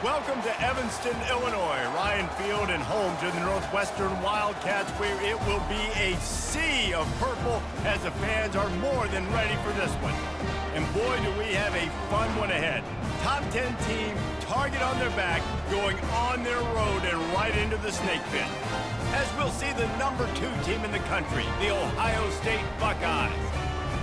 Welcome to Evanston, Illinois, Ryan Field, and home to the Northwestern Wildcats, where it will be a sea of purple as the fans are more than ready for this one. And boy, do we have a fun one ahead. Top 10 team, target on their back, going on their road and right into the snake pit. As we'll see the number 2 team in the country, the Ohio State Buckeyes,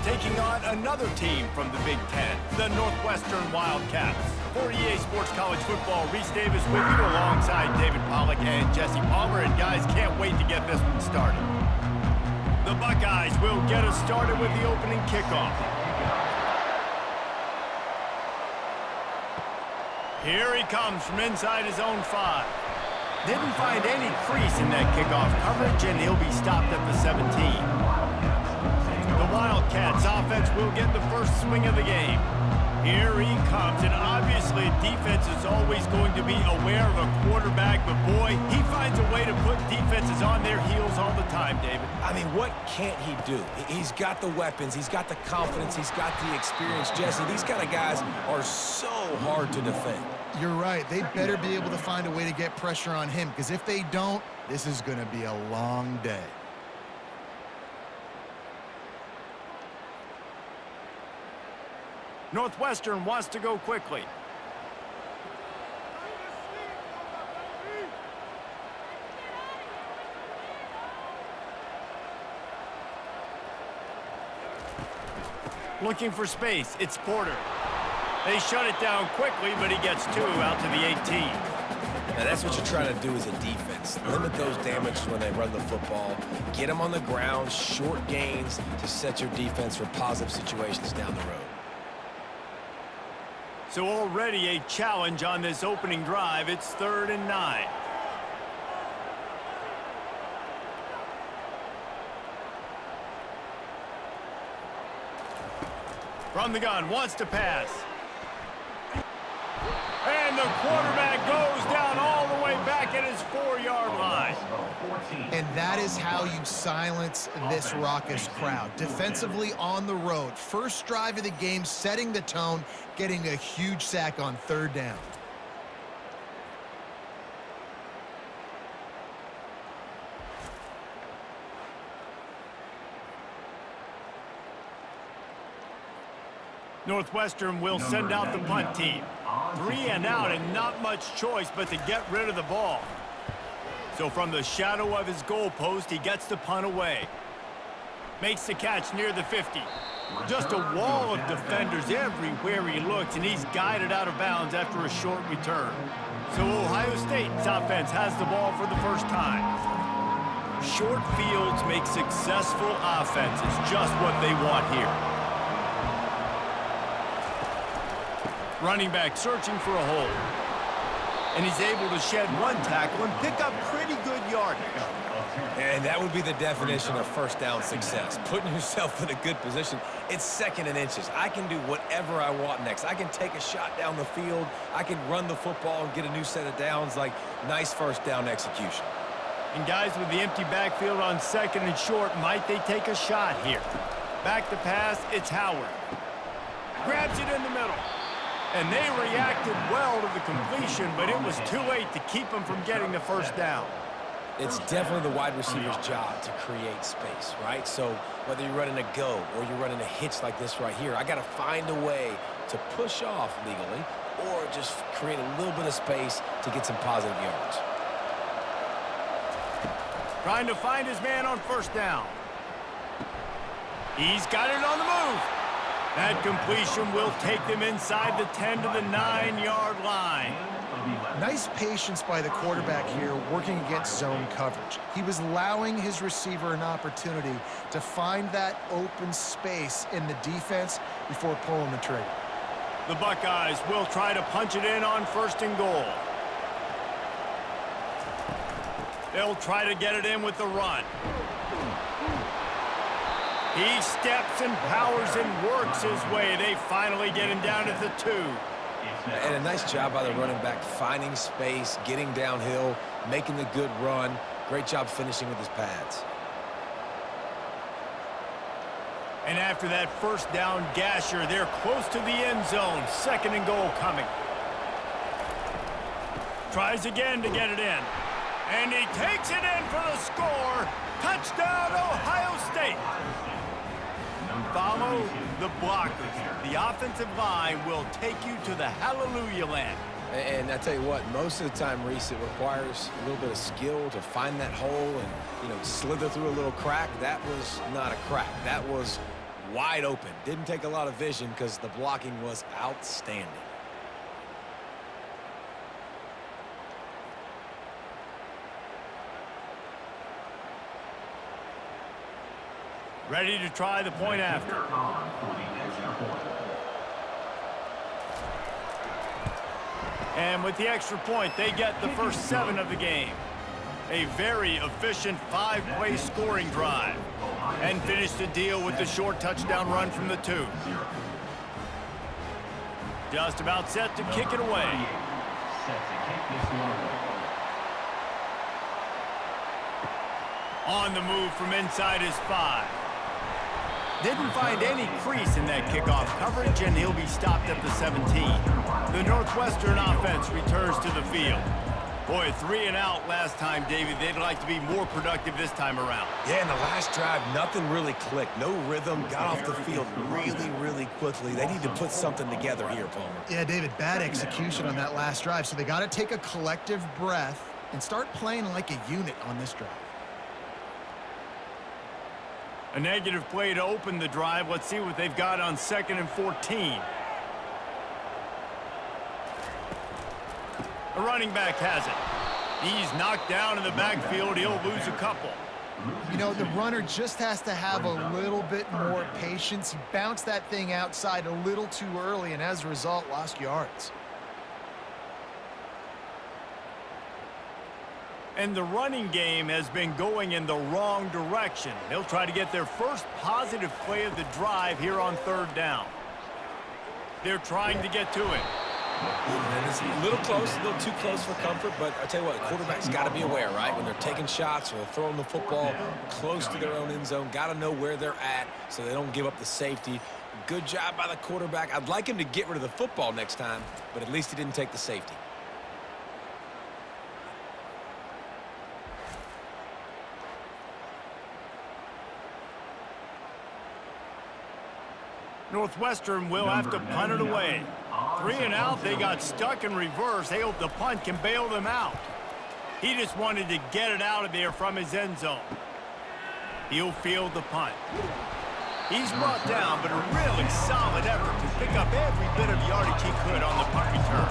taking on another team from the Big Ten, the Northwestern Wildcats. For EA Sports College Football, Reese Davis with you alongside David Pollack and Jesse Palmer. And guys, can't wait to get this one started. The Buckeyes will get us started with the opening kickoff. Here he comes from inside his own 5. Didn't find any crease in that kickoff coverage, and he'll be stopped at the 17. The Wildcats offense will get the first swing of the game. Here he comes, and obviously defense is always going to be aware of a quarterback, but boy, he finds a way to put defenses on their heels all the time, David. I mean, what can't he do? He's got the weapons, he's got the confidence, he's got the experience. Jesse, these kind of guys are so hard to defend. You're right. They better be able to find a way to get pressure on him, because if they don't, this is going to be a long day. Northwestern wants to go quickly. Looking for space. It's Porter. They shut it down quickly, but he gets 2 out to the 18. Now that's what you're trying to do as a defense. Limit those damages when they run the football. Get them on the ground, short gains to set your defense for positive situations down the road. So already a challenge on this opening drive. It's 3rd and 9. From the gun, wants to pass. And the quarterback goes down all the way back at his 4-yard line. And that is how you silence this raucous crowd. Defensively on the road. First drive of the game, setting the tone, getting a huge sack on 3rd down. Northwestern will send out the punt team. 3 and out, and not much choice but to get rid of the ball. So from the shadow of his goalpost, he gets the punt away. Makes the catch near the 50. Just a wall of defenders everywhere he looks, and he's guided out of bounds after a short return. So Ohio State's offense has the ball for the first time. Short fields make successful offenses, just what they want here. Running back searching for a hole. And he's able to shed 1 tackle and pick up pretty good yardage. And that would be the definition of first down success. Putting yourself in a good position. It's 2nd and inches. I can do whatever I want next. I can take a shot down the field. I can run the football and get a new set of downs. Like, nice first down execution. And guys with the empty backfield on 2nd and short, might they take a shot here? Back to pass, it's Howard. Grabs it in the middle. And they reacted well to the completion, but it was too late to keep them from getting the first down. It's definitely the wide receiver's job to create space, right? So whether you're running a go or you're running a hitch like this right here, I got to find a way to push off legally or just create a little bit of space to get some positive yards. Trying to find his man on 1st down. He's got it on the move. That completion will take them inside the 10 to the 9-yard line. Nice patience by the quarterback here, working against zone coverage. He was allowing his receiver an opportunity to find that open space in the defense before pulling the trigger. The Buckeyes will try to punch it in on 1st and goal. They'll try to get it in with the run. He steps and powers and works his way. They finally get him down at the 2. And a nice job by the running back, finding space, getting downhill, making the good run. Great job finishing with his pads. And after that 1st down gasher, they're close to the end zone. 2nd and goal coming. Tries again to get it in. And he takes it in for the score. Touchdown, Ohio State. Follow the blockers. The offensive line will take you to the hallelujah land. And I tell you what, most of the time, Reese, it requires a little bit of skill to find that hole and, slither through a little crack. That was not a crack. That was wide open. Didn't take a lot of vision because the blocking was outstanding. Ready to try the point after. And with the extra point, they get the first 7 of the game. A very efficient 5-play scoring drive. And finish the deal with the short touchdown run from the 2. Just about set to kick it away. On the move from inside his 5. Didn't find any crease in that kickoff coverage, and he'll be stopped at the 17. The Northwestern offense returns to the field. Boy, 3 and out last time, David. They'd like to be more productive this time around. Yeah, in the last drive, nothing really clicked. No rhythm, got off the field really, really quickly. They need to put something together here, Palmer. Yeah, David, bad execution on that last drive, so they got to take a collective breath and start playing like a unit on this drive. A negative play to open the drive. Let's see what they've got on 2nd and 14. The running back has it. He's knocked down in the backfield. He'll lose a couple. The runner just has to have a little bit more patience. He bounced that thing outside a little too early, and as a result, lost yards. And the running game has been going in the wrong direction. They'll try to get their first positive play of the drive here on 3rd down. They're trying to get to it. It's a little close, a little too close for comfort, but I tell you what, quarterback's got to be aware, right? When they're taking shots or they're throwing the football close to their own end zone, got to know where they're at so they don't give up the safety. Good job by the quarterback. I'd like him to get rid of the football next time, but at least he didn't take the safety. Northwestern will have to punt it away. 3 and out, they got stuck in reverse. They hope the punt can bail them out. He just wanted to get it out of there from his end zone. He'll field the punt. He's brought down, but a really solid effort to pick up every bit of yardage he could on the punt return.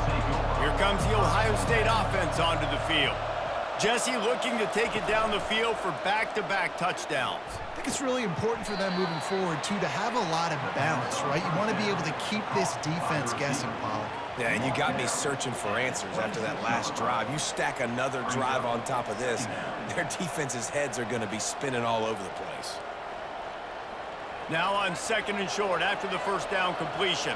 Here comes the Ohio State offense onto the field. Jesse looking to take it down the field for back-to-back touchdowns. I think it's really important for them moving forward, too, to have a lot of balance, right? You want to be able to keep this defense guessing, Pollock. Yeah, and you got me searching for answers after that last drive. You stack another drive on top of this, their defense's heads are going to be spinning all over the place. Now on 2nd and short after the first down completion.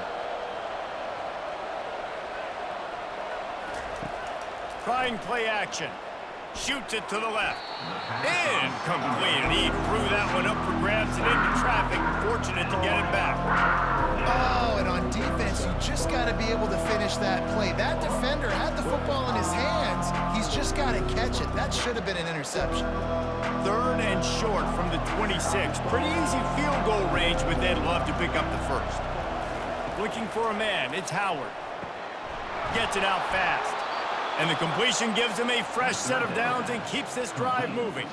Trying play action. Shoots it to the left. Incomplete. And he threw that one up for grabs and into traffic. Fortunate to get it back. Oh, and on defense, you just got to be able to finish that play. That defender had the football in his hands. He's just got to catch it. That should have been an interception. 3rd and short from the 26. Pretty easy field goal range, but they'd love to pick up the first. Looking for a man. It's Howard. Gets it out fast. And the completion gives him a fresh set of downs and keeps this drive moving.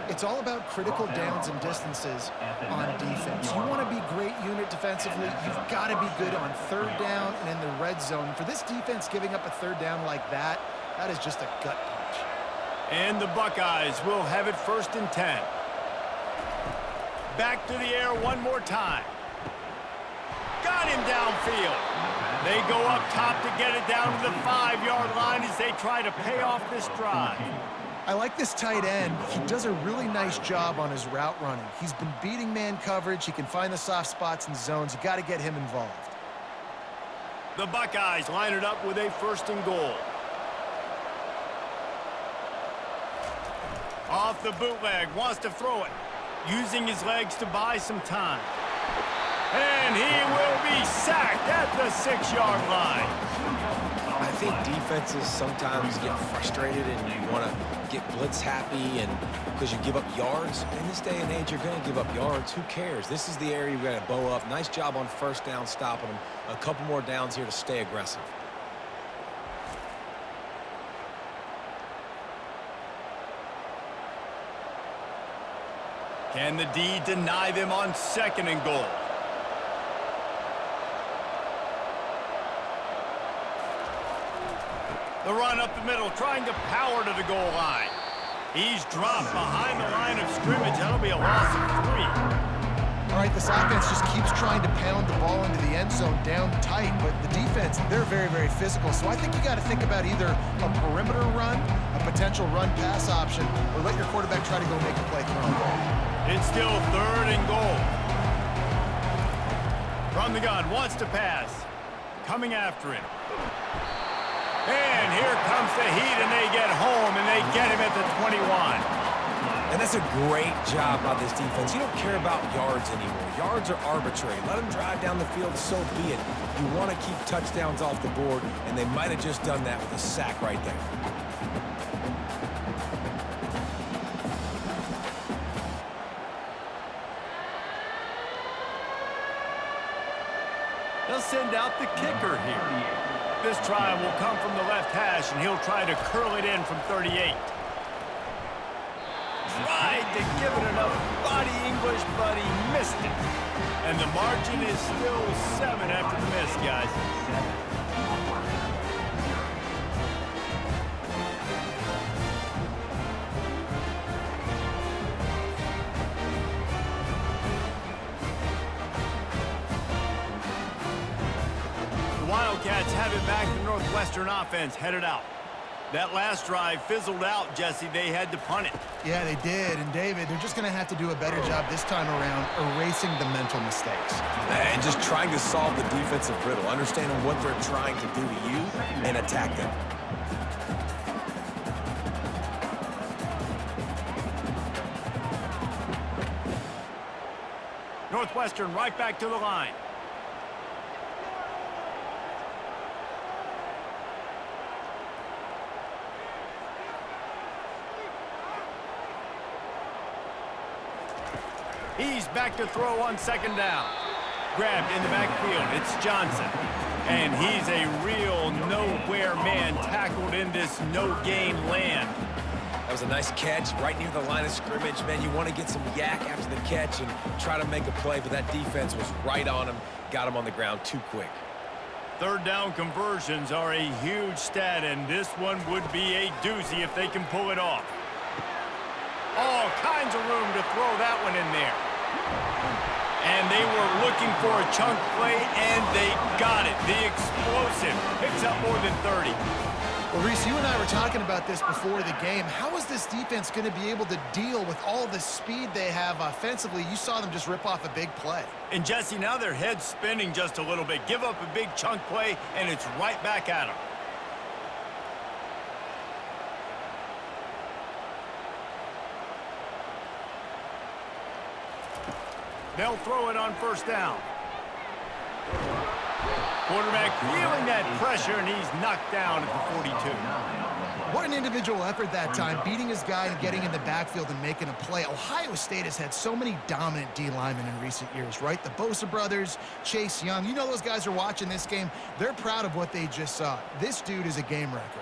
It's all about critical downs and distances on defense. You want to be great unit defensively. You've got to be good on 3rd down and in the red zone. For this defense, giving up a 3rd down like that, that is just a gut punch. And the Buckeyes will have it 1st and 10. Back to the air one more time. Got him downfield. They go up top to get it down to the 5-yard line as they try to pay off this drive. I like this tight end. He does a really nice job on his route running. He's been beating man coverage. He can find the soft spots and zones. You got to get him involved. The Buckeyes line it up with a 1st and goal. Off the bootleg, wants to throw it. Using his legs to buy some time. And he will be sacked at the 6-yard line. I think defenses sometimes get frustrated and you want to get blitz happy and because you give up yards. In this day and age, you're going to give up yards. Who cares? This is the area you've got to bow up. Nice job on first down stopping them. A couple more downs here to stay aggressive. Can the D deny them on 2nd and goal? The run up the middle, trying to power to the goal line. He's dropped behind the line of scrimmage. That'll be a loss of 3. All right, this offense just keeps trying to pound the ball into the end zone down tight, but the defense, they're very, very physical. So I think you got to think about either a perimeter run, a potential run-pass option, or let your quarterback try to go make a play throw. It's still 3rd and goal. From the gun, wants to pass. Coming after him. And here comes the heat, and they get home, and they get him at the 21. And that's a great job by this defense. You don't care about yards anymore. Yards are arbitrary. Let them drive down the field, so be it. You want to keep touchdowns off the board, and they might have just done that with a sack right there. They'll send out the kicker here. This try will come from the left hash, and he'll try to curl it in from 38. Tried to give it enough body English, but he missed it. And the margin is still 7 after the miss, guys. Wildcats have it back. The Northwestern offense headed out. That last drive fizzled out, Jesse. They had to punt it. Yeah, they did. And, David, they're just going to have to do a better job this time around erasing the mental mistakes. And just trying to solve the defensive riddle, understanding what they're trying to do to you and attack them. Northwestern right back to the line. He's back to throw on 2nd down. Grabbed in the backfield. It's Johnson. And he's a real nowhere man tackled in this no-gain land. That was a nice catch right near the line of scrimmage. Man, you want to get some yak after the catch and try to make a play, but that defense was right on him. Got him on the ground too quick. 3rd down conversions are a huge stat, and this one would be a doozy if they can pull it off. All kinds of room to throw that one in there. And they were looking for a chunk play, and they got it. The explosive picks up more than 30. Well, Reese, you and I were talking about this before the game. How is this defense going to be able to deal with all the speed they have offensively? You saw them just rip off a big play. And, Jesse, now their head's spinning just a little bit. Give up a big chunk play, and it's right back at them. They'll throw it on 1st down. Quarterback feeling that pressure, and he's knocked down at the 42. What an individual effort that time, beating his guy and getting in the backfield and making a play. Ohio State has had so many dominant D linemen in recent years, right? The Bosa brothers, Chase Young. You know those guys are watching this game. They're proud of what they just saw. This dude is a game wrecker.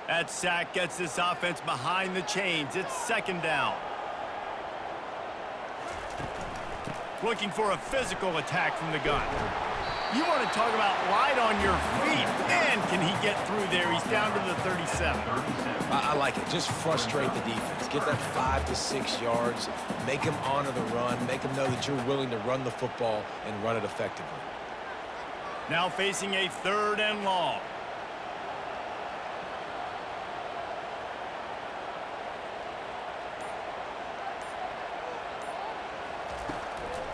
That sack gets this offense behind the chains. It's 2nd down. Looking for a physical attack from the gun. You want to talk about light on your feet. Man, can he get through there. He's down to the 37. I like it. Just frustrate the defense. Get that 5 to 6 yards. Make them honor the run. Make them know that you're willing to run the football and run it effectively. Now facing a 3rd and long.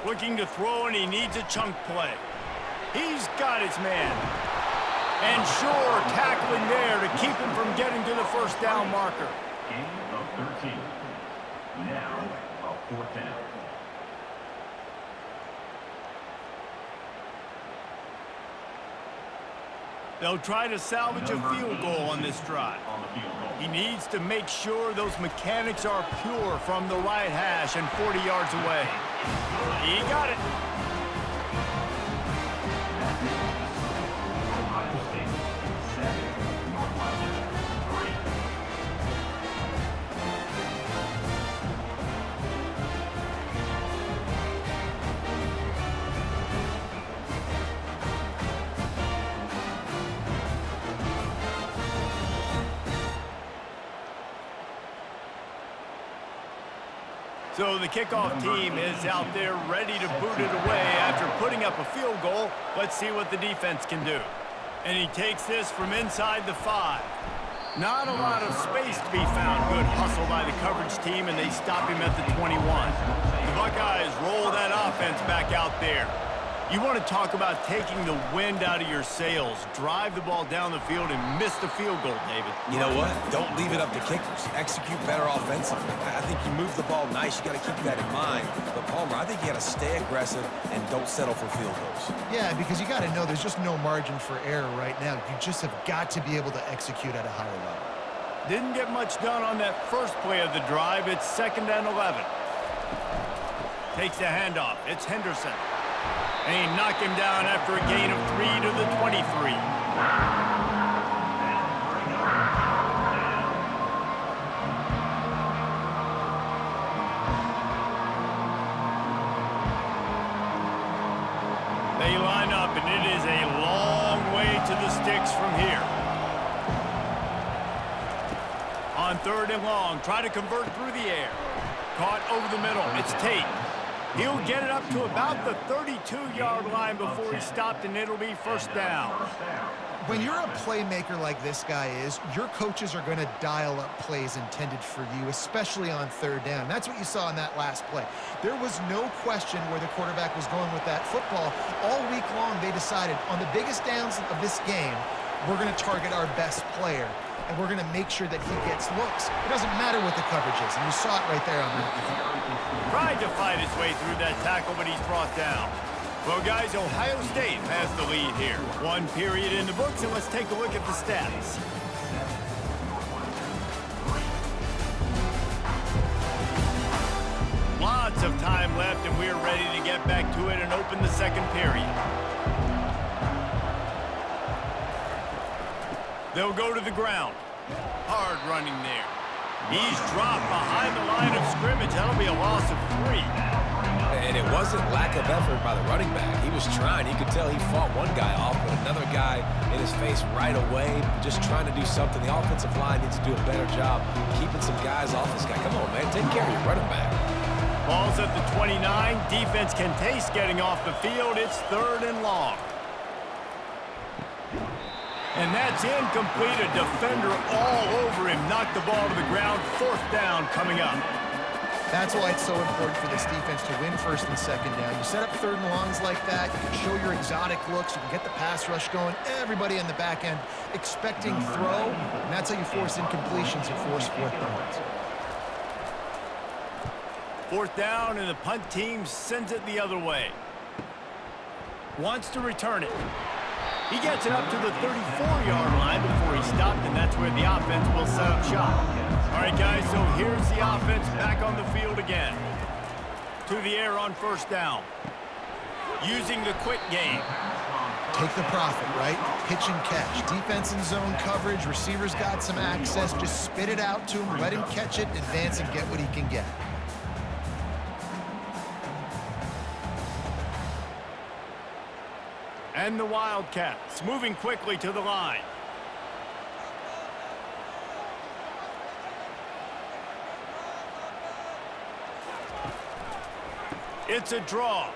Looking to throw, and he needs a chunk play. He's got his man. And sure, tackling there to keep him from getting to the 1st down marker. Gain of 13. Now, a 4th down. They'll try to salvage a field goal on this drive. He needs to make sure those mechanics are pure from the right hash and 40 yards away. He got it. Ohio State 7, Northwestern 3. So the kickoff team is out there ready to boot it away after putting up a field goal. Let's see what the defense can do. And he takes this from inside the 5. Not a lot of space to be found. Good hustle by the coverage team, and they stop him at the 21. The Buckeyes roll that offense back out there. You want to talk about taking the wind out of your sails. Drive the ball down the field and miss the field goal, David. You know what? Don't leave it up to kickers. Execute better offensively. I think you move the ball nice. You got to keep that in mind. But, Palmer, I think you got to stay aggressive and don't settle for field goals. Yeah, because you got to know there's just no margin for error right now. You just have got to be able to execute at a higher level. Didn't get much done on that first play of the drive. It's 2nd and 11. Takes the handoff. It's Henderson. And he knocked him down after a gain of 3 to the 23. They line up, and it is a long way to the sticks from here. On 3rd and long, try to convert through the air. Caught over the middle. It's Tate. He'll get it up to about the 32-yard line before he's stopped, and it'll be 1st down. When you're a playmaker like this guy is, your coaches are going to dial up plays intended for you, especially on 3rd down. That's what you saw in that last play. There was no question where the quarterback was going with that football. All week long, they decided on the biggest downs of this game, we're going to target our best player, and we're going to make sure that he gets looks. It doesn't matter what the coverage is, and you saw it right there on that. Tried to fight his way through that tackle, but he's brought down. Well, guys, Ohio State has the lead here. 1 period in the books, and let's take a look at the stats. Lots of time left, and we're ready to get back to it and open the 2nd period. They'll go to the ground. Hard running there. He's dropped behind the line of scrimmage. That'll be a loss of 3. And it wasn't lack of effort by the running back. He was trying. You could tell he fought one guy off, but another guy in his face right away, just trying to do something. The offensive line needs to do a better job keeping some guys off this guy. Come on, man. Take care of your running back. Ball's at the 29. Defense can taste getting off the field. It's 3rd and long. And that's incomplete. A defender all over him. Knocked the ball to the ground. 4th down coming up. That's why it's so important for this defense to win 1st and 2nd down. You set up 3rd and longs like that. You can show your exotic looks. You can get the pass rush going. Everybody in the back end expecting throw. And that's how you force incompletions and force 4th downs. 4th down, and the punt team sends it the other way. Wants to return it. He gets it up to the 34-yard line before he stopped, and that's where the offense will set up shop. All right, guys, so here's the offense back on the field again. To the air on 1st down. Using the quick game. Take the profit, right? Pitch and catch. Defense in zone coverage. Receivers got some access. Just spit it out to him. Let him catch it, advance, and get what he can get. And the Wildcats moving quickly to the line. It's a draw.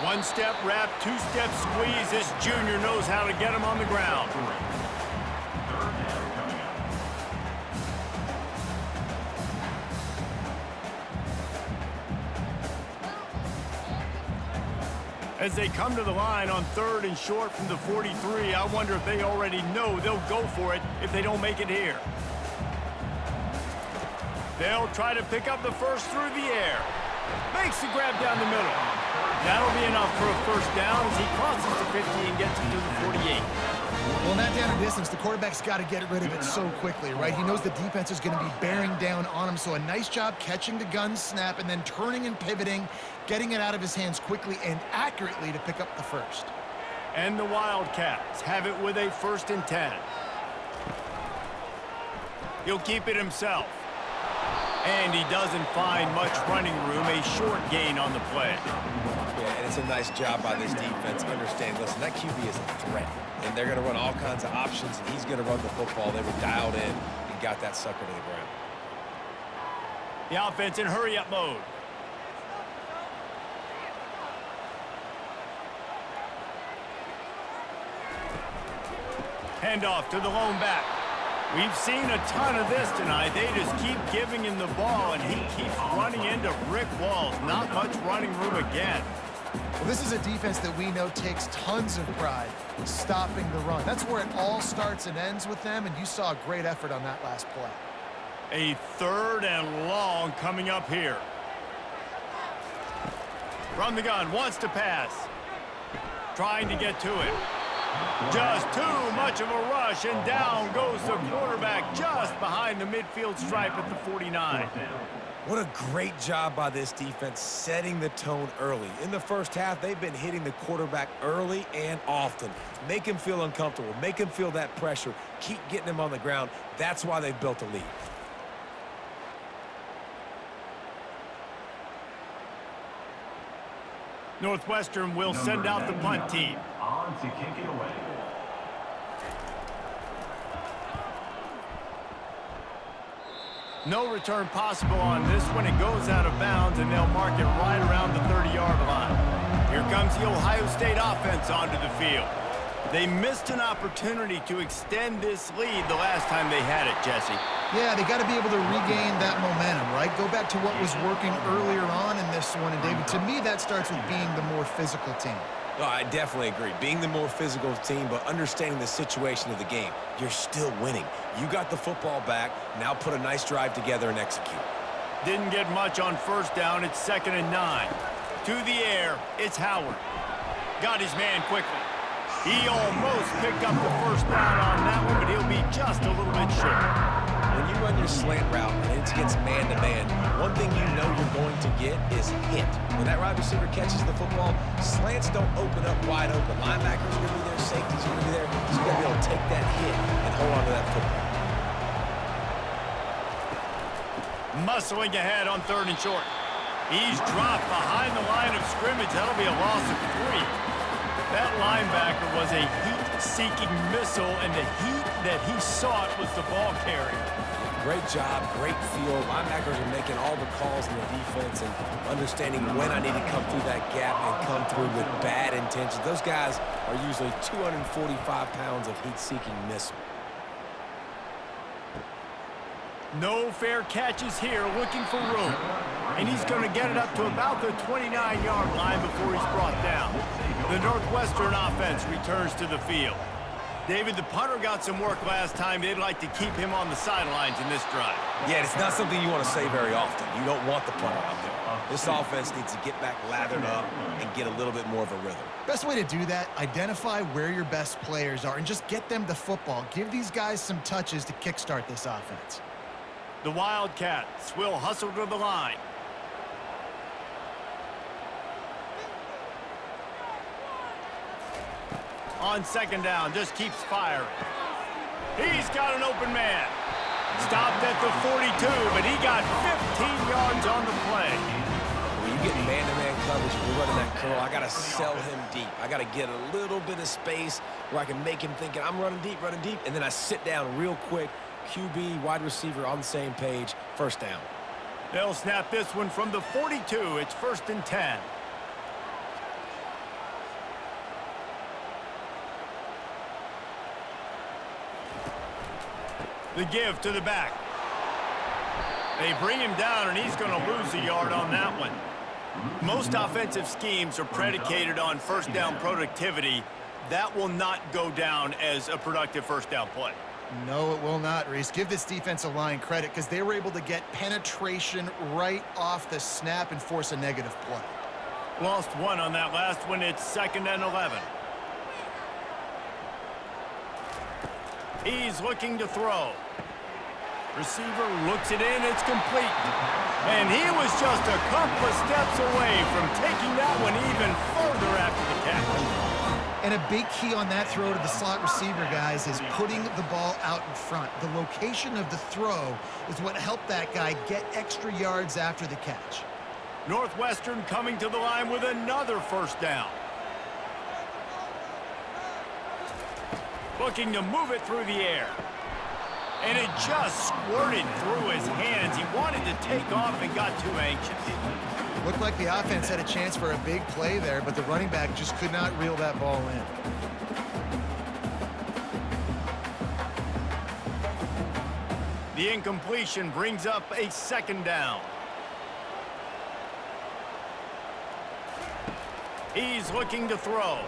1-step wrap, 2-step squeeze. This junior knows how to get him on the ground. As they come to the line on 3rd and short from the 43, I wonder if they already know they'll go for it if they don't make it here. They'll try to pick up the first through the air. Makes the grab down the middle. That'll be enough for a first down as he crosses the 50 and gets it to the 48. Well, in that down and distance, the quarterback's got to get rid of it so quickly, right? He knows the defense is going to be bearing down on him, so a nice job catching the gun snap and then turning and pivoting, getting it out of his hands quickly and accurately to pick up the first. And the Wildcats have it with a 1st and 10. He'll keep it himself. And he doesn't find much running room, a short gain on the play. Yeah, and it's a nice job by this defense understanding, listen, that QB is a threat. And they're going to run all kinds of options, and he's going to run the football. They were dialed in and got that sucker to the ground. The offense in hurry-up mode. Handoff to the lone back. We've seen a ton of this tonight. They just keep giving him the ball, and he keeps running into brick walls. Not much running room again. Well, this is a defense that we know takes tons of pride stopping the run. That's where it all starts and ends with them, and you saw a great effort on that last play. A 3rd and long coming up here. From the gun, wants to pass. Trying to get to it. Just too much of a rush, and down goes the quarterback just behind the midfield stripe at the 49. What a great job by this defense setting the tone early. In the first half, they've been hitting the quarterback early and often. Make him feel uncomfortable. Make him feel that pressure. Keep getting him on the ground. That's why they've built a lead. Northwestern will send out the punt team. On to kick it away. No return possible on this one. It goes out of bounds, and they'll mark it right around the 30-yard line. Here comes the Ohio State offense onto the field. They missed an opportunity to extend this lead the last time they had it, Jesse. Yeah, they got to be able to regain that momentum, right? Go back to what was working earlier on in this one. And, David, to me, that starts with being the more physical team. No, I definitely agree. Being the more physical team, but understanding the situation of the game. You're still winning. You got the football back. Now put a nice drive together and execute. Didn't get much on first down. It's 2nd and 9. To the air, it's Howard. Got his man quickly. He almost picked up the first down on that one, but he'll be just a little bit short. When you run your slant route and it's against man-to-man, one thing you know you're going to get is hit. When that wide receiver catches the football, slants don't open up wide open. Linebackers are going to be there, safeties are going to be there, so you got to be able to take that hit and hold on to that football. Muscling ahead on 3rd and short. He's dropped behind the line of scrimmage. That'll be a loss of 3. That linebacker was a heat-seeking missile, and the heat that he sought was the ball carrier. Great job, great field. Linebackers are making all the calls in the defense and understanding when I need to come through that gap and come through with bad intentions. Those guys are usually 245 pounds of heat-seeking missile. No fair catches here, looking for room. And he's going to get it up to about the 29-yard line before he's brought down. The Northwestern offense returns to the field. David, the punter got some work last time. They'd like to keep him on the sidelines in this drive. Yeah, it's not something you want to say very often. You don't want the punter out there. This offense needs to get back lathered up and get a little bit more of a rhythm. Best way to do that, identify where your best players are and just get them the football. Give these guys some touches to kickstart this offense. The Wildcats will hustle to the line. On 2nd down, just keeps firing. He's got an open man. Stopped at the 42, but he got 15 yards on the play. When you get man-to-man coverage and you're running that curl, I got to sell him deep. I got to get a little bit of space where I can make him thinking I'm running deep, and then I sit down real quick. QB, wide receiver on the same page, 1st down. They'll snap this one from the 42. It's 1st and 10. The give to the back. They bring him down, and he's going to lose a yard on that one. Most offensive schemes are predicated on 1st down productivity. That will not go down as a productive 1st down play. No, it will not, Reese. Give this defensive line credit because they were able to get penetration right off the snap and force a negative play. Lost one on that last one. It's 2nd and 11. He's looking to throw. Receiver looks it in. It's complete. And he was just a couple of steps away from taking that one even further after the catch. And a big key on that throw to the slot receiver, guys, is putting the ball out in front. The location of the throw is what helped that guy get extra yards after the catch. Northwestern coming to the line with another first down. Looking to move it through the air. And it just squirted through his hands. He wanted to take off and got too anxious. Looked like the offense had a chance for a big play there, but the running back just could not reel that ball in. The incompletion brings up a 2nd down. He's looking to throw.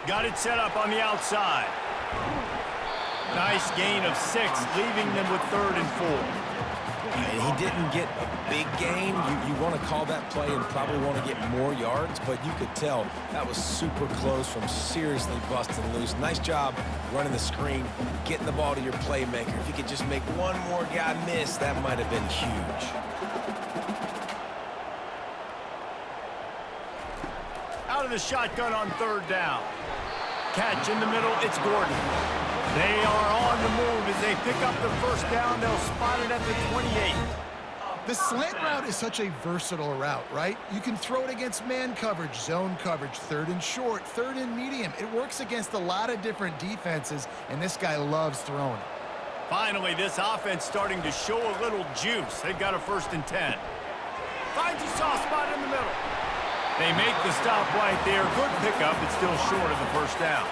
Got it set up on the outside. Nice gain of 6, leaving them with 3rd and 4. And he didn't get a big gain. You want to call that play and probably want to get more yards, but you could tell that was super close from seriously busting loose. Nice job running the screen, getting the ball to your playmaker. If you could just make one more guy miss, that might have been huge. Out of the shotgun on 3rd down. Catch in the middle, it's Gordon. They are on the move as they pick up the first down. They'll spot it at the 28. The slant route is such a versatile route, right? You can throw it against man coverage, zone coverage, 3rd and short, 3rd and medium. It works against a lot of different defenses, and this guy loves throwing it. Finally, this offense starting to show a little juice. They've got a 1st and 10. Finds a soft spot in the middle. They make the stop right there. Good pickup, but still short of the first down.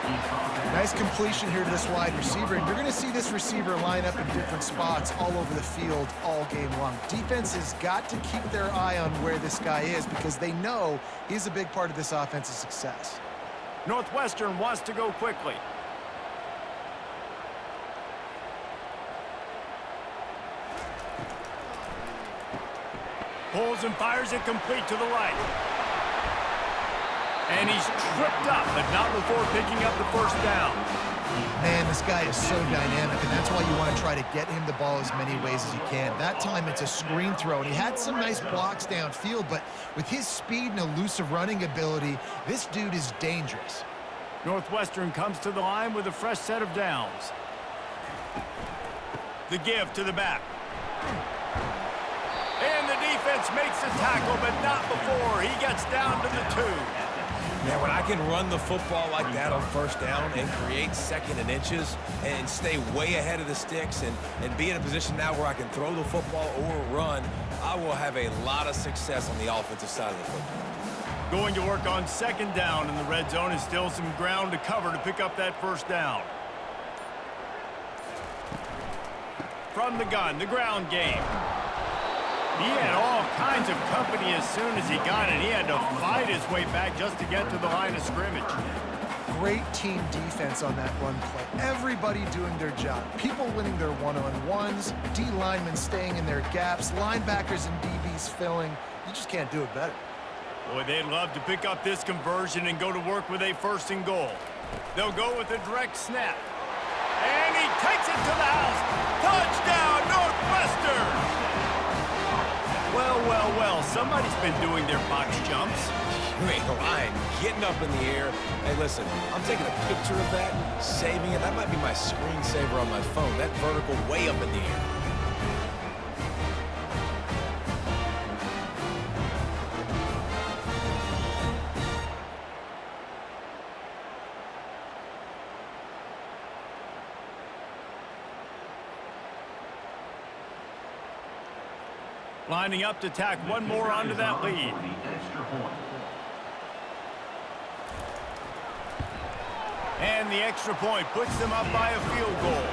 Nice completion here to this wide receiver, and you're going to see this receiver line up in different spots all over the field all game long. Defense has got to keep their eye on where this guy is because they know he's a big part of this offense's success. Northwestern wants to go quickly. Pulls and fires it complete to the right. And he's tripped up, but not before picking up the first down. Man, this guy is so dynamic, and that's why you want to try to get him the ball as many ways as you can. That time, it's a screen throw, and he had some nice blocks downfield, but with his speed and elusive running ability, this dude is dangerous. Northwestern comes to the line with a fresh set of downs. The give to the back. And the defense makes the tackle, but not before he gets down to the 2. Yeah, when I can run the football like that on first down and create 2nd and inches and stay way ahead of the sticks and be in a position now where I can throw the football or run, I will have a lot of success on the offensive side of the football. Going to work on 2nd down in the red zone and still some ground to cover to pick up that first down. From the gun, the ground game. He had all kinds of company as soon as he got it. He had to fight his way back just to get to the line of scrimmage. Great team defense on that run play. Everybody doing their job. People winning their one-on-ones, D linemen staying in their gaps, linebackers and DBs filling. You just can't do it better. Boy, they'd love to pick up this conversion and go to work with a 1st and goal. They'll go with a direct snap. And he takes it to the house. Touchdown, Northwestern! Well, somebody's been doing their box jumps. You ain't lying. Getting up in the air. Hey, listen, I'm taking a picture of that, saving it. That might be my screensaver on my phone. That vertical way up in the air. Lining up to tack one more onto that lead. And the extra point puts them up by a field goal.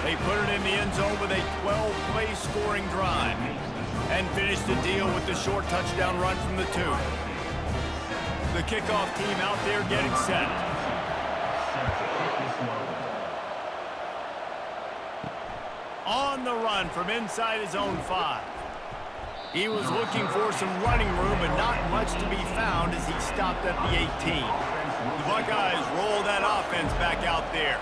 They put it in the end zone with a 12-play scoring drive and finish the deal with the short touchdown run from the 2. The kickoff team out there getting set. on the run from inside his own 5. He was looking for some running room, but not much to be found as he stopped at the 18. The Buckeyes roll that offense back out there.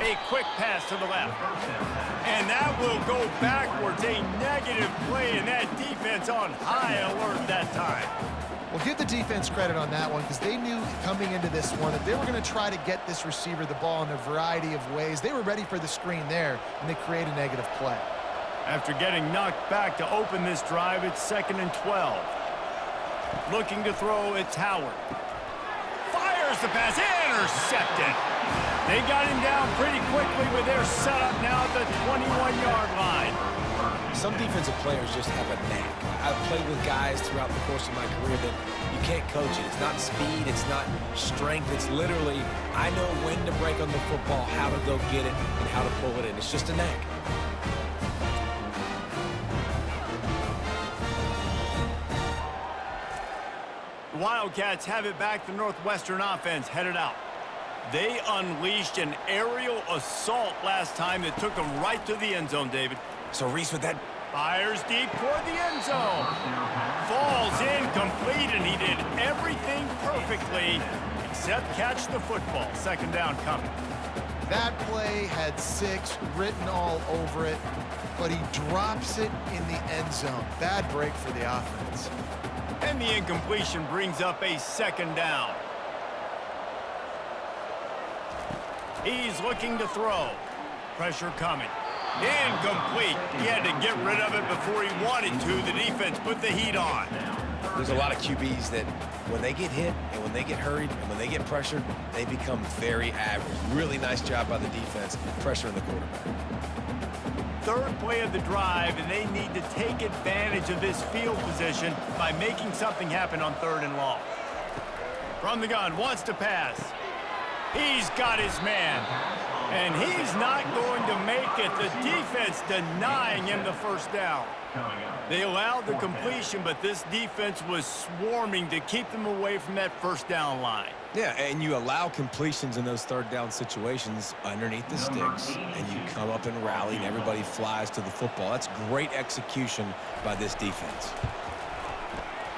A quick pass to the left. And that will go backwards. A negative play, and that defense on high alert that time. Well, give the defense credit on that one because they knew coming into this one that they were going to try to get this receiver the ball in a variety of ways. They were ready for the screen there, and they create a negative play. After getting knocked back to open this drive, it's 2nd and 12. Looking to throw, it's Howard. Fires the pass, intercepted. They got him down pretty quickly with their setup now at the 21-yard line. Some defensive players just have a knack. I've played with guys throughout the course of my career that you can't coach it. It's not speed, it's not strength. It's literally, I know when to break on the football, how to go get it, and how to pull it in. It's just a knack. The Wildcats have it back. The Northwestern offense headed out. They unleashed an aerial assault last time that took them right to the end zone, David. So Reese with that. Fires deep toward the end zone. Falls incomplete, and he did everything perfectly except catch the football. 2nd down coming. That play had 6 written all over it, but he drops it in the end zone. Bad break for the offense. And the incompletion brings up a 2nd down. He's looking to throw. Pressure coming. Incomplete. He had to get rid of it before he wanted to. The defense put the heat on. There's a lot of QBs that when they get hit and when they get hurried and when they get pressured, they become very average. Really nice job by the defense pressuring the quarterback. 3rd play of the drive, and they need to take advantage of this field position by making something happen on 3rd and long. From the gun, wants to pass. He's got his man, and he's not going to make it. The defense denying him the 1st down. They allowed the completion, but this defense was swarming to keep them away from that 1st down line. Yeah, and you allow completions in those 3rd down situations underneath the sticks, and you come up and rally, and everybody flies to the football. That's great execution by this defense.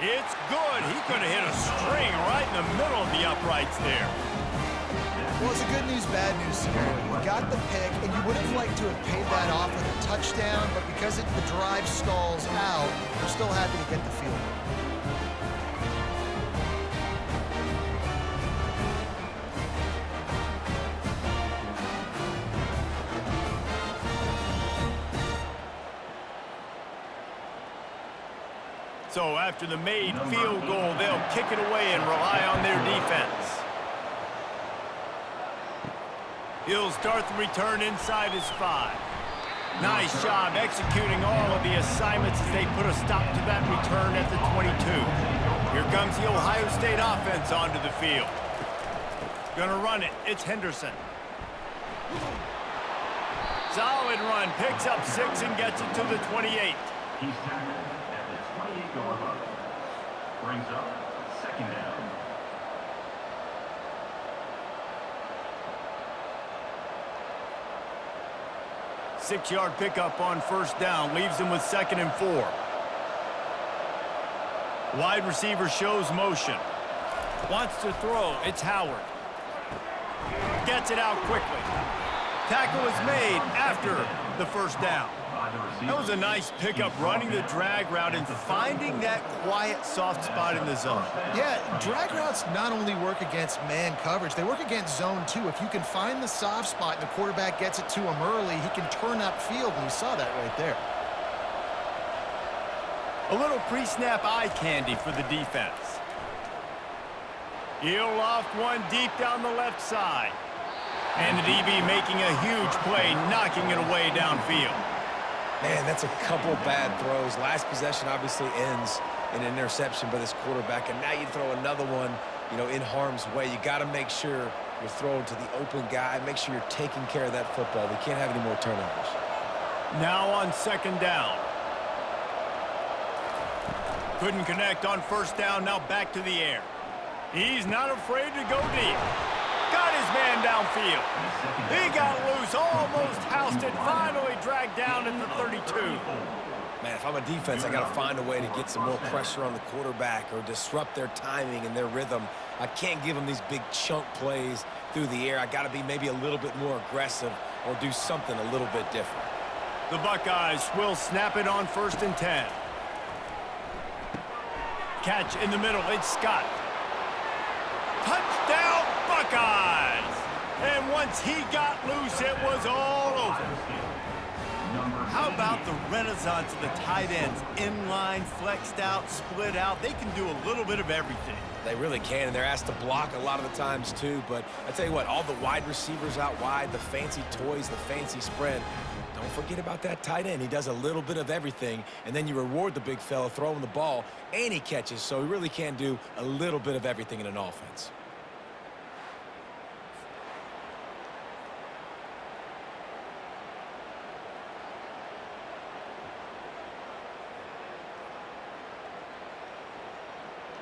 It's good. He could have hit a string right in the middle of the uprights there. Well, it's a good news, bad news scenario. You got the pick, and you would have liked to have paid that off with a touchdown, but because the drive stalls out, we're still happy to get the field goal. So after the made field goal, they'll kick it away and rely on their defense. He'll start the return inside his 5. Nice job executing all of the assignments as they put a stop to that return at the 22. Here comes the Ohio State offense onto the field. Gonna run it. It's Henderson. Solid run. Picks up 6 and gets it to the 28. He's tackled at the 28-yard line. Brings up 2nd down. Six-yard pickup on 1st down. Leaves him with 2nd and 4. Wide receiver shows motion. Wants to throw. It's Howard. Gets it out quickly. Tackle is made after the 1st down. That was a nice pickup, running the drag route and finding that quiet, soft spot in the zone. Yeah, drag routes not only work against man coverage, they work against zone too. If you can find the soft spot and the quarterback gets it to him early, he can turn upfield, and you saw that right there. A little pre-snap eye candy for the defense. He'll loft one deep down the left side. And the DB making a huge play, knocking it away downfield. Man, that's a couple bad throws. Last possession obviously ends in an interception by this quarterback, and now you throw another one, in harm's way. You got to make sure you're throwing to the open guy. Make sure you're taking care of that football. We can't have any more turnovers. Now on 2nd down. Couldn't connect on 1st down. Now back to the air. He's not afraid to go deep. Got his man downfield. He got loose, almost housed it, finally dragged down at the 32. Man, if I'm a defense, I got to find a way to get some more pressure on the quarterback or disrupt their timing and their rhythm. I can't give them these big chunk plays through the air. I got to be maybe a little bit more aggressive or do something a little bit different. The Buckeyes will snap it on 1st and 10. Catch in the middle, it's Scott. Touchdown, Buckeyes! And once he got loose, it was all over. How about the renaissance of the tight ends? Inline, flexed out, split out. They can do a little bit of everything. They really can, and they're asked to block a lot of the times too. But I tell you what, all the wide receivers out wide, the fancy toys, the fancy spread, don't forget about that tight end. He does a little bit of everything, and then you reward the big fella throwing the ball, and he catches, so he really can do a little bit of everything in an offense.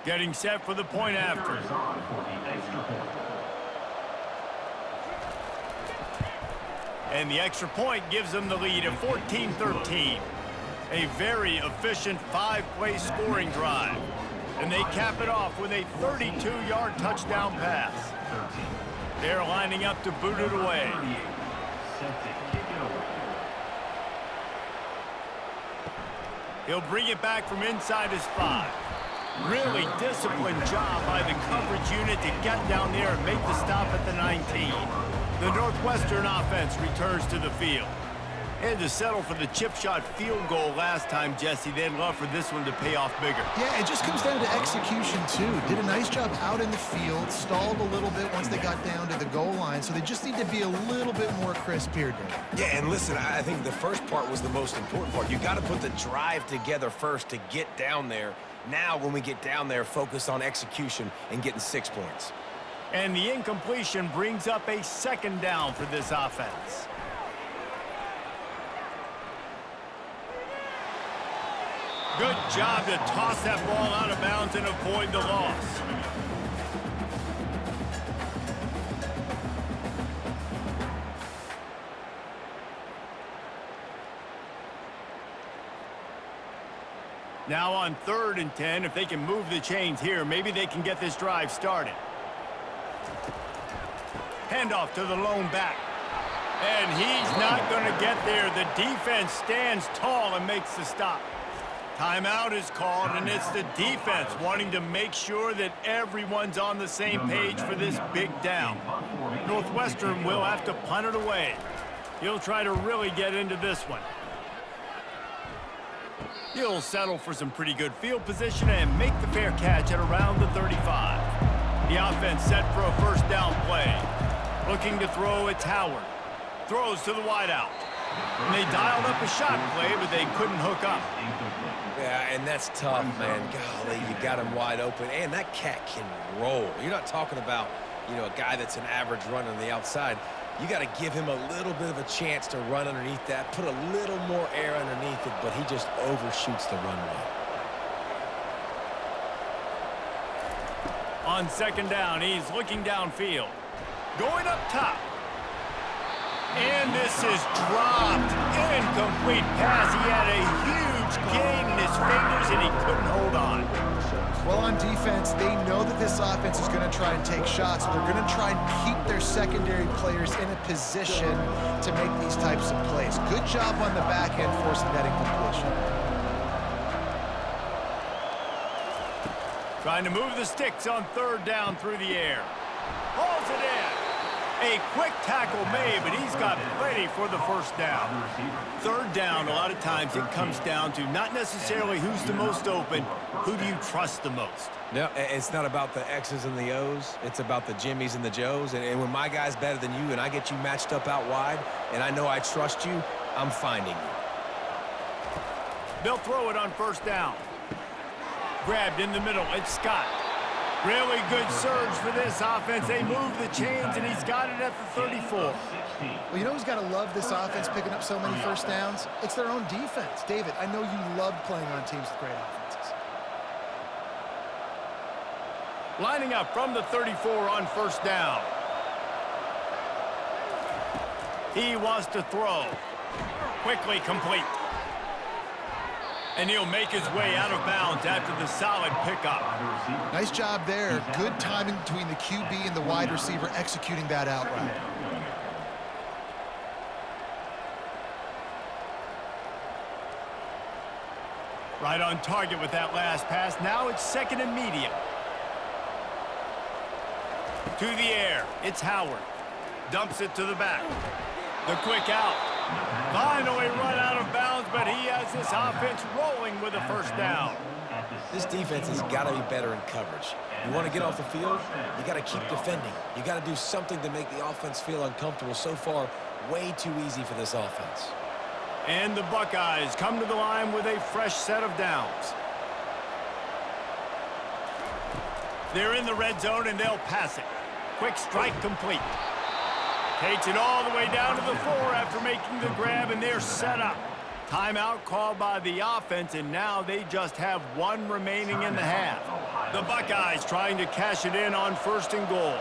Getting set for the point after. And the extra point gives them the lead at 14-13. A very efficient 5-play scoring drive. And they cap it off with a 32-yard touchdown pass. They're lining up to boot it away. He'll bring it back from inside his 5. Really disciplined job by the coverage unit to get down there and make the stop at the 19. The Northwestern offense returns to the field. Had to settle for the chip shot field goal last time, Jesse. They'd love for this one to pay off bigger. Yeah, it just comes down to execution, too. Did a nice job out in the field, stalled a little bit once they got down to the goal line, so they just need to be a little bit more crisp here, Dave. Yeah, and listen, I think the first part was the most important part. You got to put the drive together first to get down there. Now, when we get down there, focus on execution and getting 6 points. And the incompletion brings up a 2nd down for this offense. Good job to toss that ball out of bounds and avoid the loss. Now on 3rd and 10, if they can move the chains here, maybe they can get this drive started. Handoff to the lone back. And he's not going to get there. The defense stands tall and makes the stop. Timeout is called, and it's the defense wanting to make sure that everyone's on the same page for this big down. Northwestern will have to punt it away. He'll try to really get into this one. He'll settle for some pretty good field position and make the fair catch at around the 35. The offense set for a 1st down play. Looking to throw, it's Howard. Throws to the wideout. And they dialed up a shot play, but they couldn't hook up. Yeah, and that's tough, man. Golly, you got him wide open. And that cat can roll. You're not talking about, you know, a guy that's an average runner on the outside. You got to give him a little bit of a chance to run underneath that, put a little more air underneath it, but he just overshoots the runway. On 2nd down, he's looking downfield. Going up top. And this is dropped. Incomplete pass. He had a huge gain in his fingers, and he couldn't hold on. Well, on defense, they know that this offense is going to try and take shots, so they're going to try and keep their secondary players in a position to make these types of plays. Good job on the back end forcing that incompletion. Trying to move the sticks on 3rd down through the air. Hauls it in. A quick tackle made, but he's got plenty for the 1st down. 3rd down, a lot of times it comes down to not necessarily who's the most open, who do you trust the most? No, it's not about the X's and the O's. It's about the Jimmys and the Joes. And when my guy's better than you and I get you matched up out wide, and I know I trust you, I'm finding you. They'll throw it on 1st down. Grabbed in the middle, it's Scott. Really good surge for this offense. They move the chains, and he's got it at the 34. Well, you know who's got to love this offense picking up so many 1st downs? It's their own defense. David, I know you loved playing on teams with great offenses. Lining up from the 34 on first down. He wants to throw. Quickly complete. And he'll make his way out of bounds after the solid pickup. Nice job there. Good timing between the QB and the wide receiver executing that out route. Right on target with that last pass. Now it's second and medium. To the air. It's Howard. Dumps it to the back. The quick out. Finally run out of bounds, but he has this offense rolling with a first down. This defense has got to be better in coverage. You want to get off the field, you got to keep defending. You got to do something to make the offense feel uncomfortable. So far, way too easy for this offense. And the Buckeyes come to the line with a fresh set of downs. They're in the red zone, and they'll pass it. Quick strike complete. Takes it all the way down to the 4 after making the grab, and they're set up. Timeout called by the offense, and now they just have one remaining in the half. The Buckeyes trying to cash it in on first and goal.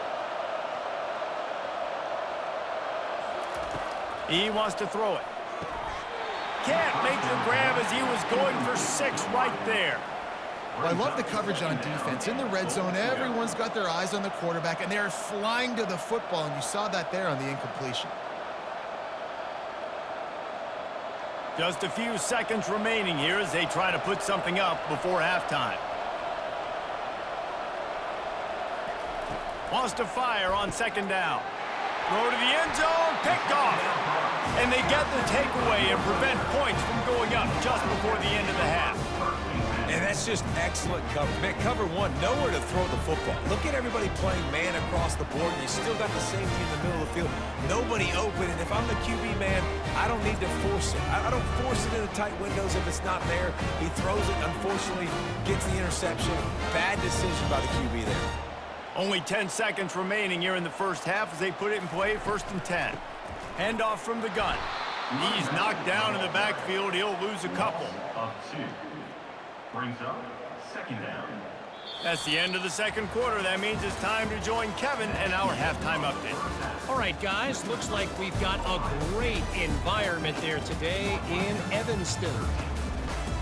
He wants to throw it. Can't make the grab as he was going for 6 right there. Well, I love the coverage on defense. In the red zone, everyone's got their eyes on the quarterback, and they're flying to the football, and you saw that there on the incompletion. Just a few seconds remaining here as they try to put something up before halftime. Wants to fire on second down. Throw to the end zone, picked off. And they get the takeaway and prevent points from going up just before the end of the half. And that's just excellent cover. Man, cover one, nowhere to throw the football. Look at everybody playing man across the board, and you still got the safety in the middle of the field. Nobody open, and if I'm the QB man, I don't need to force it. I don't force it into tight windows if it's not there. He throws it, unfortunately, gets the interception. Bad decision by the QB there. Only 10 seconds remaining here in the first half as they put it in play, first and 10. Handoff from the gun. He's knocked down in the backfield. He'll lose a couple. Of 2. Brings up second down. That's the end of the second quarter. That means it's time to join Kevin and our halftime update. All right, guys, looks like we've got a great environment there today in Evanston.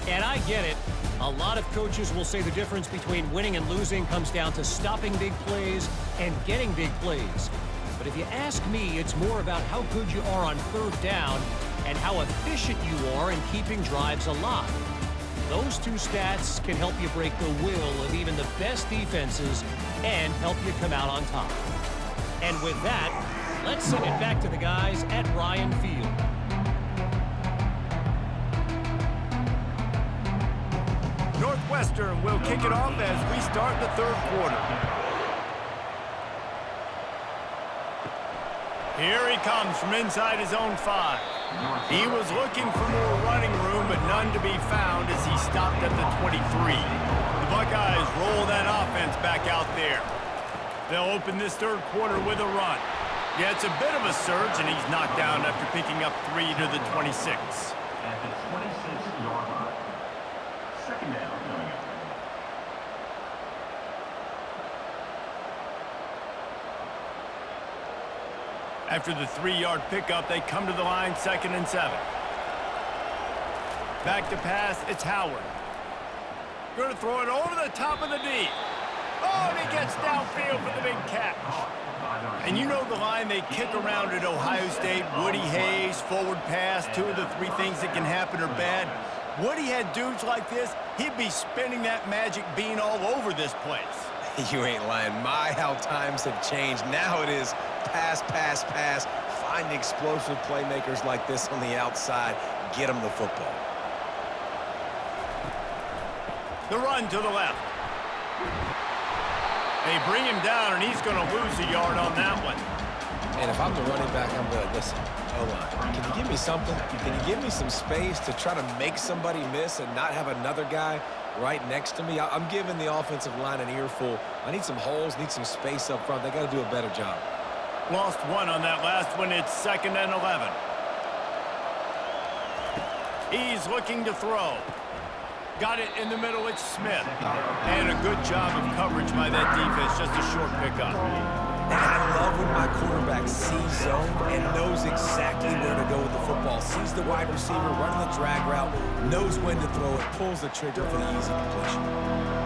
And I get it. A lot of coaches will say the difference between winning and losing comes down to stopping big plays and getting big plays. But if you ask me, it's more about how good you are on third down and how efficient you are in keeping drives alive. Those two stats can help you break the will of even the best defenses and help you come out on top. And with that, let's send it back to the guys at Ryan Field. Northwestern will kick it off as we start the third quarter. Here he comes from inside his own 5. He was looking for more running room, but none to be found as he stopped at the 23. The Buckeyes roll that offense back out there. They'll open this third quarter with a run. Yeah, it's a bit of a surge, and he's knocked down after picking up 3 to the 26. At the 26-yard line. Second down coming up. After the 3-yard pickup, they come to the line, 2nd and 7. Back to pass, it's Howard. Going to throw it over the top of the D. Oh, and he gets downfield for the big catch. And you know the line they kick around at Ohio State, Woody Hayes, forward pass, 2 of the 3 things that can happen are bad. Woody had dudes like this, he'd be spinning that magic bean all over this place. You ain't lying. My, how times have changed. Now it is pass, pass, pass. Find explosive playmakers like this on the outside. Get them the football. The run to the left. They bring him down, and he's going to lose a yard on that one. And if I'm the running back, I'm going to listen. O-line, can you give me something? Can you give me some space to try to make somebody miss and not have another guy right next to me? I'm giving the offensive line an earful. I need some holes, need some space up front. They got to do a better job. Lost 1 on that last one. It's 2nd and 11. He's looking to throw. Got it in the middle, it's Smith. And a good job of coverage by that defense, just a short pickup. And I love when my quarterback sees zone and knows exactly where to go with the football. Sees the wide receiver running the drag route, knows when to throw it, pulls the trigger for the easy completion.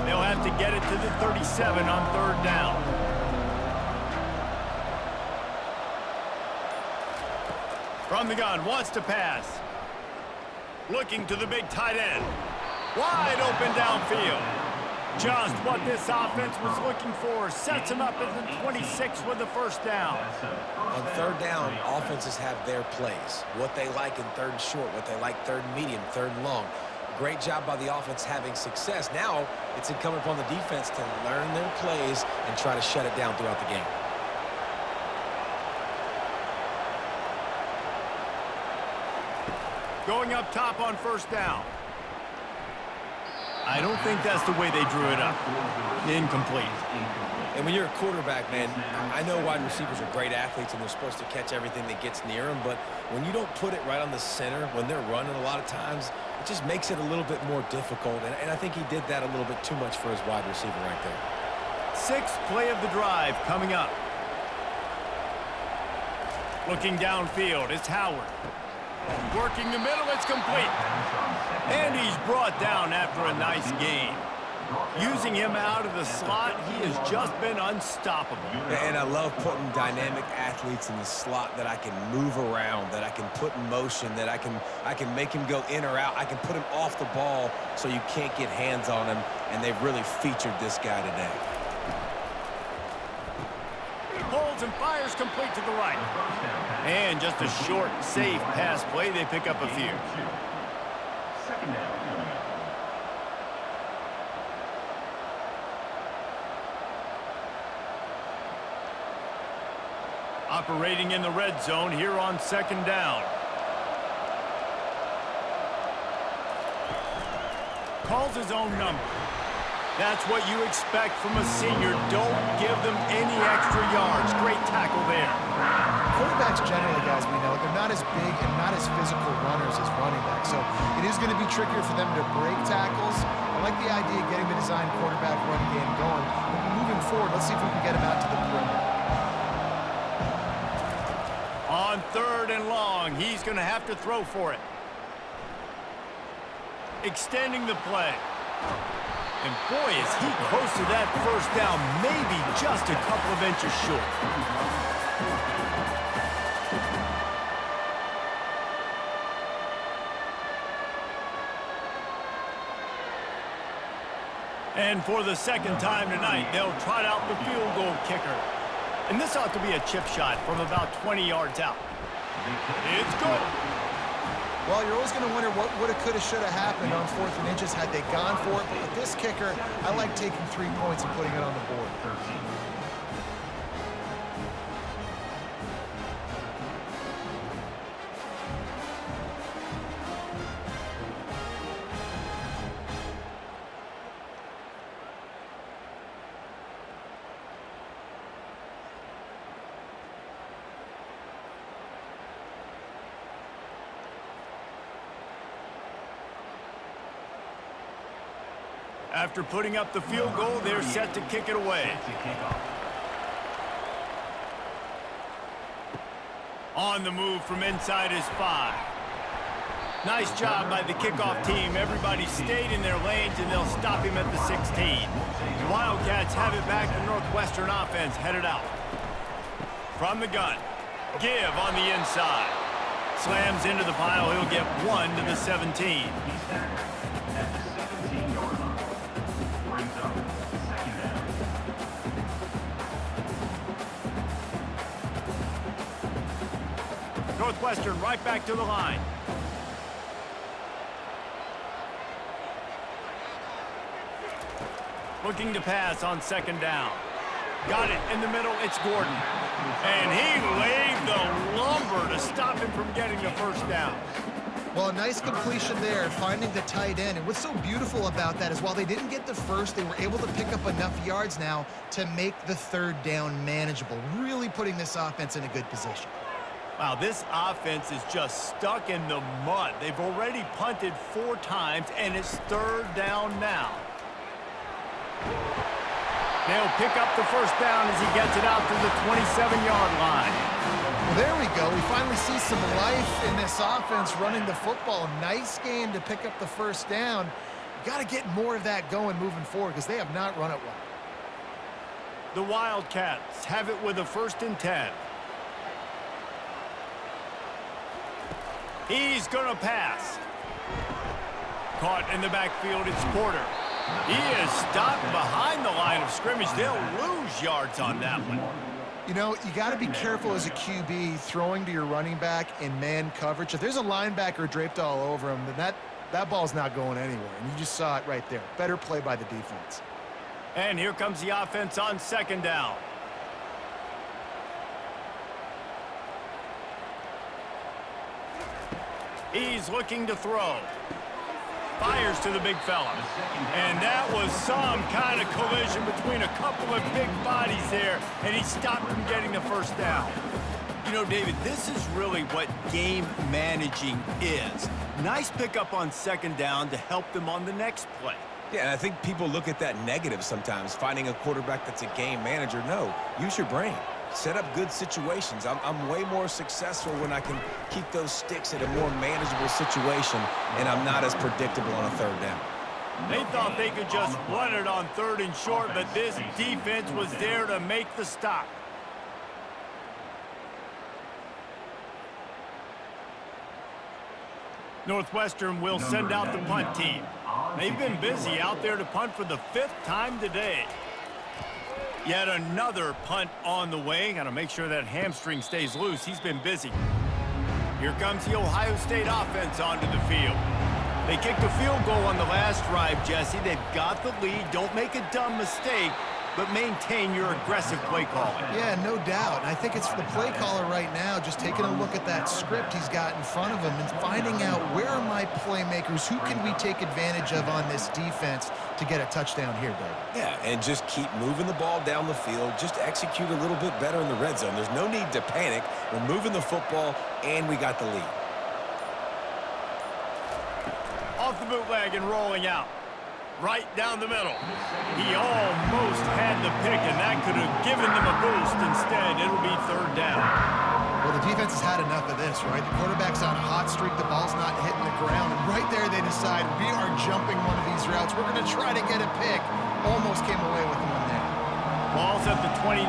They'll have to get it to the 37 on 3rd down. From the gun, wants to pass. Looking to the big tight end. Wide open downfield. Just what this offense was looking for. Sets him up at the 26 with the 1st down. On 3rd down, offenses have their plays. What they like in 3rd and short, what they like 3rd and medium, 3rd and long. Great job by the offense having success. Now, it's incumbent upon the defense to learn their plays and try to shut it down throughout the game. Going up top on 1st down. I don't think that's the way they drew it up. Incomplete. And when you're a quarterback, man, I know wide receivers are great athletes and they're supposed to catch everything that gets near them, but when you don't put it right on the center, when they're running a lot of times, it just makes it a little bit more difficult. And I think he did that a little bit too much for his wide receiver right there. 6th play of the drive coming up. Looking downfield, it's Howard. Working the middle, it's complete. And he's brought down after a nice gain. Using him out of the slot, he has just been unstoppable. And I love putting dynamic athletes in the slot that I can move around, that I can put in motion, that I can make him go in or out. I can put him off the ball so you can't get hands on him, and they've really featured this guy today. Holds and fires complete to the right. And just a short, safe pass play. They pick up a few. 2nd down. Operating in the red zone here on 2nd down. Calls his own number. That's what you expect from a senior. Don't give them any extra yards. Great tackle there. Quarterbacks generally, guys, we know, they're not as big and not as physical runners as running backs. So it is going to be trickier for them to break tackles. I like the idea of getting the design quarterback run game going. But moving forward, let's see if we can get him out to the perimeter. On 3rd and long, he's going to have to throw for it. Extending the play. And boy, is he close to that 1st down, maybe just a couple of inches short. And for the 2nd time tonight, they'll trot out the field goal kicker. And this ought to be a chip shot from about 20 yards out. It's good. Well, you're always going to wonder what woulda, coulda, shoulda happened on 4th and inches had they gone for it. But with this kicker, I like taking 3 points and putting it on the board. After putting up the field goal, they're set to kick it away. On the move from inside his 5. Nice job by the kickoff team. Everybody stayed in their lanes, and they'll stop him at the 16. The Wildcats have it back. The Northwestern offense headed out. From the gun. Give on the inside. Slams into the pile. He'll get 1 to the 17. Northwestern right back to the line. Looking to pass on 2nd down. Got it in the middle. It's Gordon. And he laid the lumber to stop him from getting the 1st down. Well, a nice completion there, finding the tight end. And what's so beautiful about that is while they didn't get the 1st, they were able to pick up enough yards now to make the 3rd down manageable, really putting this offense in a good position. Wow, this offense is just stuck in the mud. They've already punted 4 times, and it's 3rd down now. They'll pick up the first down as he gets it out to the 27-yard line. Well, there we go. We finally see some life in this offense running the football. Nice game to pick up the first down. You got to get more of that going moving forward because they have not run it well. The Wildcats have it with a 1st and 10. He's going to pass. Caught in the backfield, it's Porter. He is stopped behind the line of scrimmage. They'll lose yards on that one. You know, you got to be careful as a QB throwing to your running back in man coverage. If there's a linebacker draped all over him, then that ball's not going anywhere. And you just saw it right there. Better play by the defense. And here comes the offense on 2nd down. He's looking to throw. Fires to the big fella. And that was some kind of collision between a couple of big bodies there, and he stopped from getting the first down. You know, David, this is really what game managing is. Nice pickup on 2nd down to help them on the next play. Yeah, and I think people look at that negative sometimes, finding a quarterback that's a game manager. No, use your brain. Set up good situations. I'm way more successful when I can keep those sticks at a more manageable situation, and I'm not as predictable on a 3rd down. They thought they could just run it on 3rd and short, but this defense was there to make the stop. Northwestern will send out the punt team. They've been busy out there to punt for the 5th time today. Yet another punt on the way. Got to make sure that hamstring stays loose. He's been busy. Here comes the Ohio State offense onto the field. They kicked a field goal on the last drive, Jesse. They've got the lead. Don't make a dumb mistake, but maintain your aggressive play calling. Yeah, no doubt. And I think it's the play caller right now just taking a look at that script he's got in front of him and finding out where are my playmakers, who can we take advantage of on this defense to get a touchdown here, Dave. Yeah, and just keep moving the ball down the field. Just execute a little bit better in the red zone. There's no need to panic. We're moving the football, and we got the lead. Off the bootleg and rolling out. Right down the middle. He almost had the pick, and that could have given them a boost. Instead, it'll be 3rd down. Well, the defense has had enough of this, right? The quarterback's on a hot streak. The ball's not hitting the ground. And right there, they decide, we are jumping one of these routes. We're going to try to get a pick. Almost came away with one there. Ball's at the 29.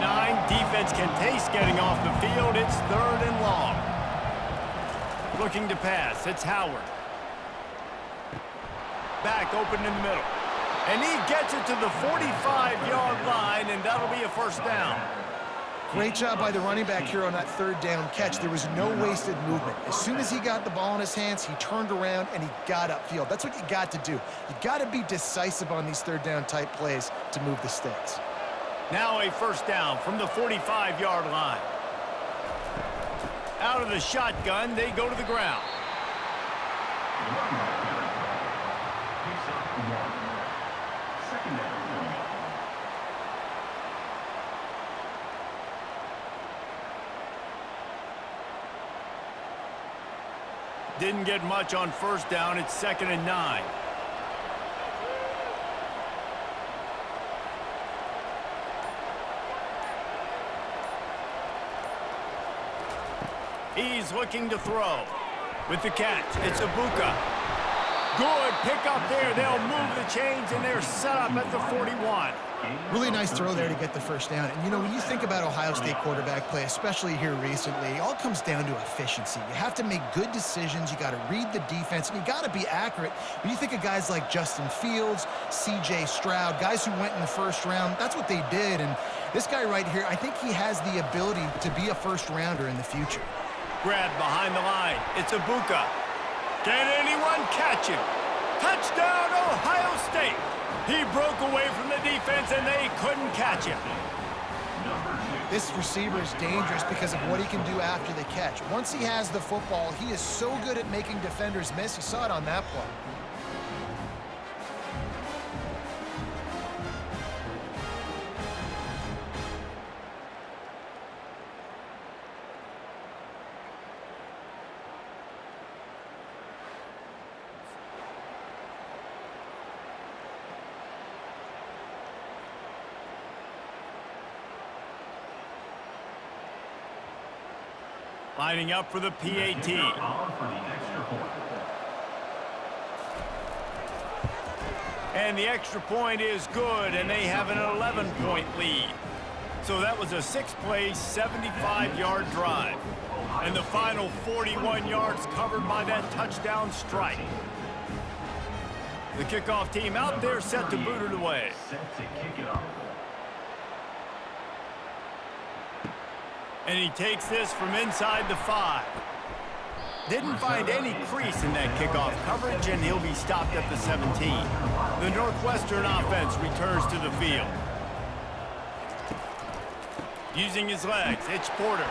Defense can taste getting off the field. It's 3rd and long. Looking to pass. It's Howard. Back open in the middle. And he gets it to the 45-yard line, and that'll be a 1st down. Great job by the running back here on that 3rd down catch. There was no wasted movement. As soon as he got the ball in his hands, he turned around and he got upfield. That's what you got to do. You got to be decisive on these 3rd down type plays to move the sticks. Now a 1st down from the 45-yard line. Out of the shotgun, they go to the ground. Didn't get much on 1st down. It's 2nd and 9. He's looking to throw. With the catch, it's Ibuka. Good pick up there. They'll move the chains, and they're set up at the 41. Really nice throw there to get the 1st down. And, you know, when you think about Ohio State quarterback play, especially here recently, it all comes down to efficiency. You have to make good decisions. You got to read the defense, and you got to be accurate. When you think of guys like Justin Fields, C.J. Stroud, guys who went in the 1st round, that's what they did. And this guy right here, I think he has the ability to be a 1st-rounder in the future. Grab behind the line. It's Ibuka. Can anyone catch him? Touchdown, Ohio State. He broke away from the defense, and they couldn't catch him. This receiver is dangerous because of what he can do after the catch. Once he has the football, he is so good at making defenders miss. You saw it on that play. Lining up for the PAT. For the extra point. And the extra point is good, and they have an 11-point lead. So that was a 6-play, 75-yard drive. And the final 41 yards covered by that touchdown strike. The kickoff team out there set to boot it away. Set to kick it off. And he takes this from inside the 5. Didn't find any crease in that kickoff coverage, and he'll be stopped at the 17. The Northwestern offense returns to the field. Using his legs, it's Porter.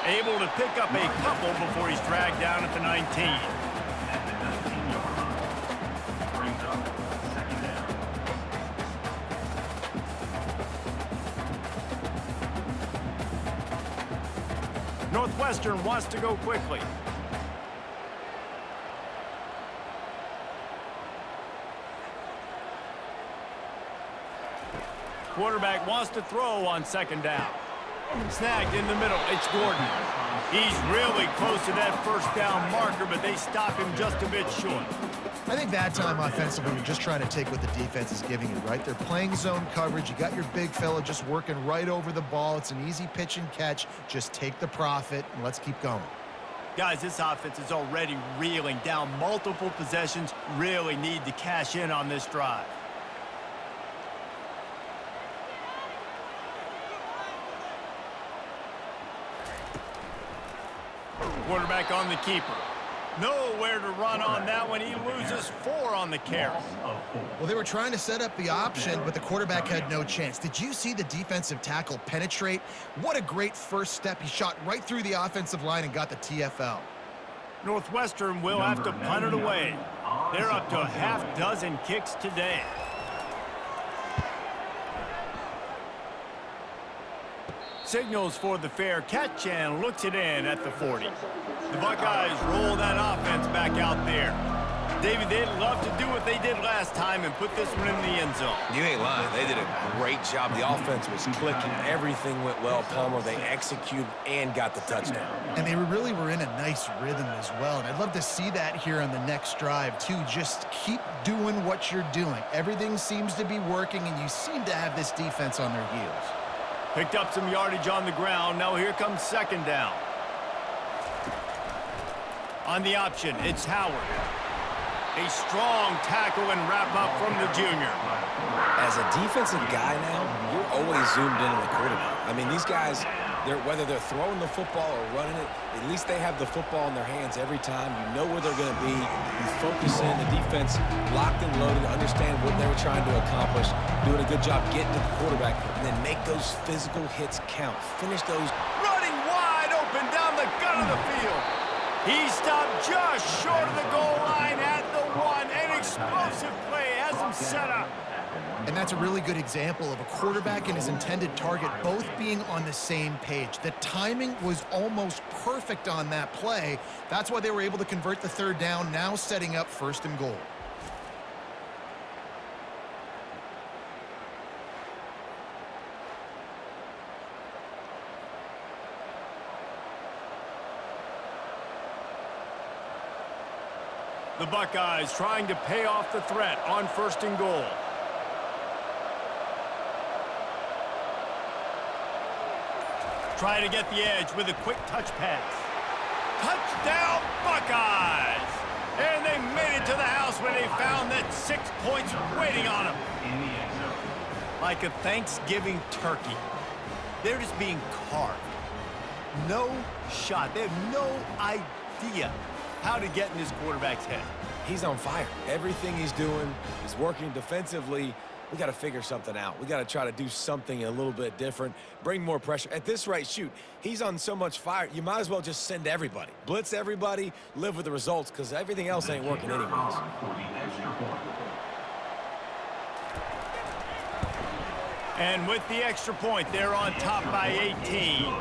Able to pick up a couple before he's dragged down at the 19. At the 19-yard line. Brings up second down. Northwestern wants to go quickly. Quarterback wants to throw on second down. Snagged in the middle. It's Gordon. He's really close to that first down marker, but they stop him just a bit short. I think that time offensively, you're just trying to take what the defense is giving you, right? They're playing zone coverage. You got your big fella just working right over the ball. It's an easy pitch and catch. Just take the profit, and let's keep going. Guys, this offense is already reeling down multiple possessions. Really need to cash in on this drive. Quarterback on the keeper. Nowhere to run on that one. He loses 4 on the carry. Well, they were trying to set up the option, but the quarterback had no chance. Did you see the defensive tackle penetrate? What a great first step. He shot right through the offensive line and got the TFL. Northwestern will have to punt it away. They're up to a half-dozen kicks today. Signals for the fair catch and looks it in at the 40. The Buckeyes roll that offense back out there. David, they'd love to do what they did last time and put this one in the end zone. You ain't lying. They did a great job. The offense was clicking. Everything went well. Palmer, they executed and got the touchdown. And they really were in a nice rhythm as well. And I'd love to see that here on the next drive, too. Just keep doing what you're doing. Everything seems to be working, and you seem to have this defense on their heels. Picked up some yardage on the ground. Now here comes second down. On the option, it's Howard. A strong tackle and wrap up from the junior. As a defensive guy now, you're always zoomed in on the quarterback. I mean, these guys, whether they're throwing the football or running it, at least they have the football in their hands every time. You know where they're going to be. You focus in. The defense locked and loaded, understand what they were trying to accomplish, doing a good job getting to the quarterback, and then make those physical hits count. Finish those. Running wide open down the gut of the field. He stopped just short of the goal line at the 1. An explosive play has him set up. And that's a really good example of a quarterback and his intended target both being on the same page. The timing was almost perfect on that play. That's why they were able to convert the third down, now setting up first and goal. The Buckeyes trying to pay off the threat on first and goal. Trying to get the edge with a quick touch pass. Touchdown, Buckeyes! And they made it to the house when they found that 6 points waiting on them. In the end zone. Like a Thanksgiving turkey. They're just being carved. No shot. They have no idea how to get in this quarterback's head. He's on fire. Everything he's doing is working defensively. We got to figure something out. We got to try to do something a little bit different, bring more pressure. At this rate, shoot, he's on so much fire, you might as well just send everybody. Blitz everybody, live with the results, because everything else ain't working anyways. For the extra point. And with the extra point, they're on top by 18.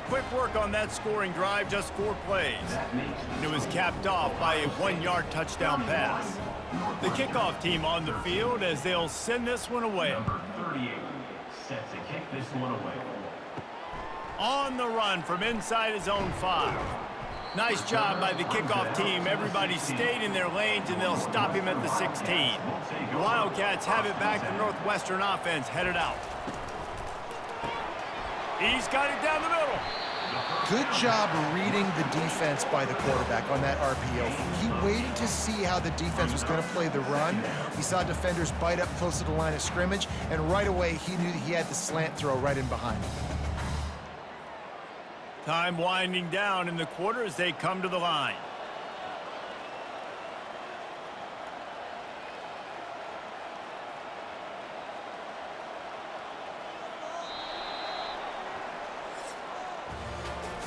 Quick work on that scoring drive, just 4 plays. And it was capped off by a 1-yard touchdown pass. The kickoff team on the field as they'll send this one away. Number 38 set to kick this one away. On the run from inside his own 5. Nice job by the kickoff team. Everybody stayed in their lanes, and they'll stop him at the 16. The Wildcats have it back. The Northwestern offense headed out. He's got it down the middle. Good job reading the defense by the quarterback on that RPO. He waited to see how the defense was going to play the run. He saw defenders bite up close to the line of scrimmage, and right away he knew that he had the slant throw right in behind him. Time winding down in the quarter as they come to the line.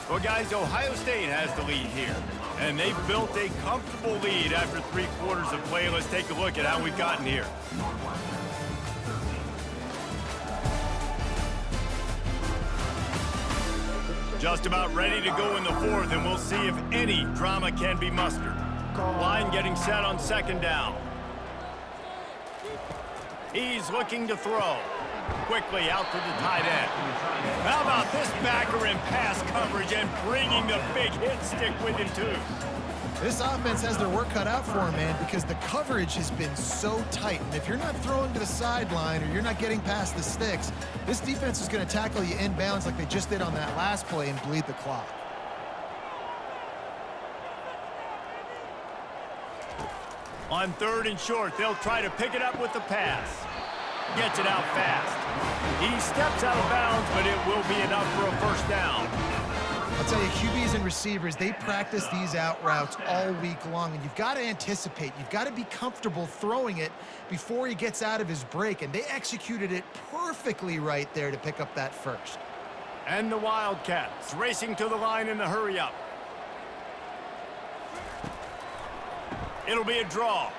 Well, guys, Ohio State has the lead here, and they've built a comfortable lead after 3 quarters of play. Let's take a look at how we've gotten here. Just about ready to go in the 4th, and we'll see if any drama can be mustered. Line getting set on 2nd down. He's looking to throw. Quickly out to the tight end. How about this backer in pass coverage and bringing the big hit stick with him, too? This offense has their work cut out for them, man, because the coverage has been so tight. And if you're not throwing to the sideline or you're not getting past the sticks, this defense is going to tackle you inbounds like they just did on that last play and bleed the clock. On 3rd and short, they'll try to pick it up with the pass. Gets it out fast. He steps out of bounds, but it will be enough for a 1st down. I'll tell you, QBs and receivers, they practice these out routes all week long, and you've got to anticipate. You've got to be comfortable throwing it before he gets out of his break, and they executed it perfectly right there to pick up that 1st. And the Wildcats racing to the line in the hurry-up. It'll be a draw.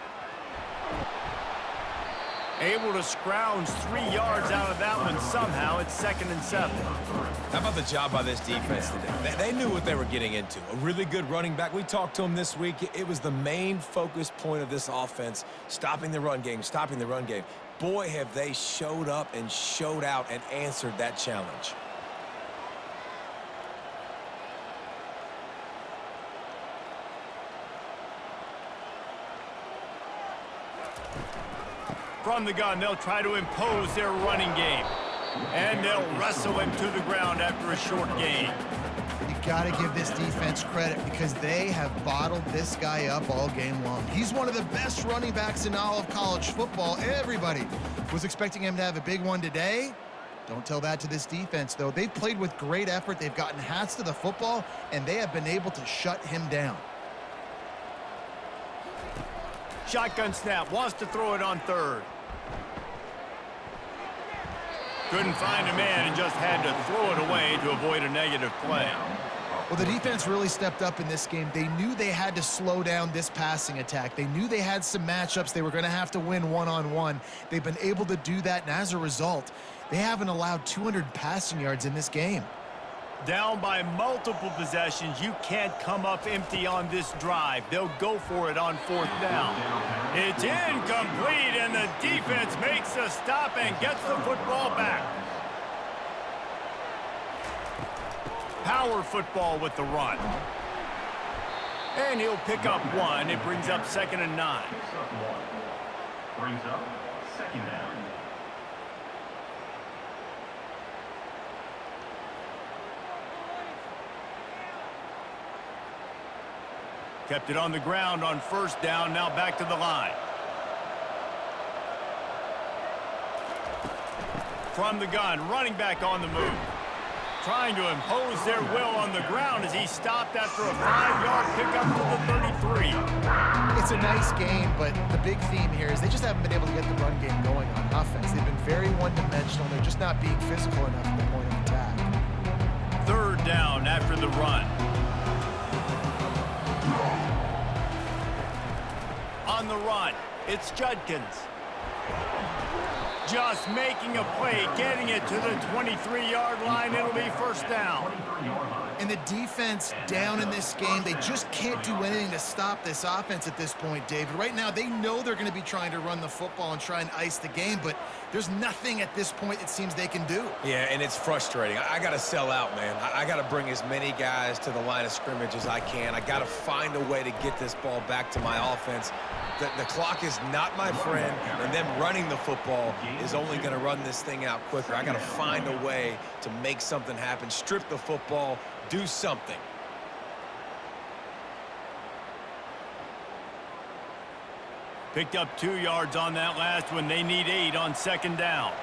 Able to scrounge 3 yards out of that one somehow. It's 2nd and 7. How about the job by this defense today? They knew what they were getting into. A really good running back. We talked to him this week. It was the main focus point of this offense, stopping the run game, stopping the run game. Boy, have they showed up and showed out and answered that challenge. From the gun, they'll try to impose their running game. And they'll wrestle him to the ground after a short gain. You got to give this defense credit because they have bottled this guy up all game long. He's one of the best running backs in all of college football. Everybody was expecting him to have a big one today. Don't tell that to this defense, though. They've played with great effort. They've gotten hats to the football, and they have been able to shut him down. Shotgun snap, wants to throw it on 3rd. Couldn't find a man and just had to throw it away to avoid a negative play. Well, the defense really stepped up in this game. They knew they had to slow down this passing attack. They knew they had some matchups they were going to have to win one-on-one. They've been able to do that, and as a result, they haven't allowed 200 passing yards in this game. Down by multiple possessions, you can't come up empty on this drive. They'll go for it on 4th down. It's incomplete, and the defense makes a stop and gets the football back. Power football with the run. And he'll pick up 1. It brings up 2nd and 9. Brings up 2nd down. Kept it on the ground on 1st down, now back to the line. From the gun, running back on the move. Trying to impose their will on the ground as he stopped after a 5-yard pickup to the 33. It's a nice game, but the big theme here is they just haven't been able to get the run game going on offense. They've been very one-dimensional. They're just not being physical enough at the point of attack. 3rd down after the run. On the run, it's Judkins. Just making a play, getting it to the 23-yard line. It'll be 1st down. And the defense down in this game, they just can't do anything to stop this offense at this point, David. Right now, they know they're going to be trying to run the football and try and ice the game, but there's nothing at this point it seems they can do. Yeah, and it's frustrating. I got to sell out, man. I got to bring as many guys to the line of scrimmage as I can. I got to find a way to get this ball back to my offense. The clock is not my friend, and them running the football is only going to run this thing out quicker. I got to find a way to make something happen, strip the football, do something. Picked up 2 yards on that last one. They need 8 on second down.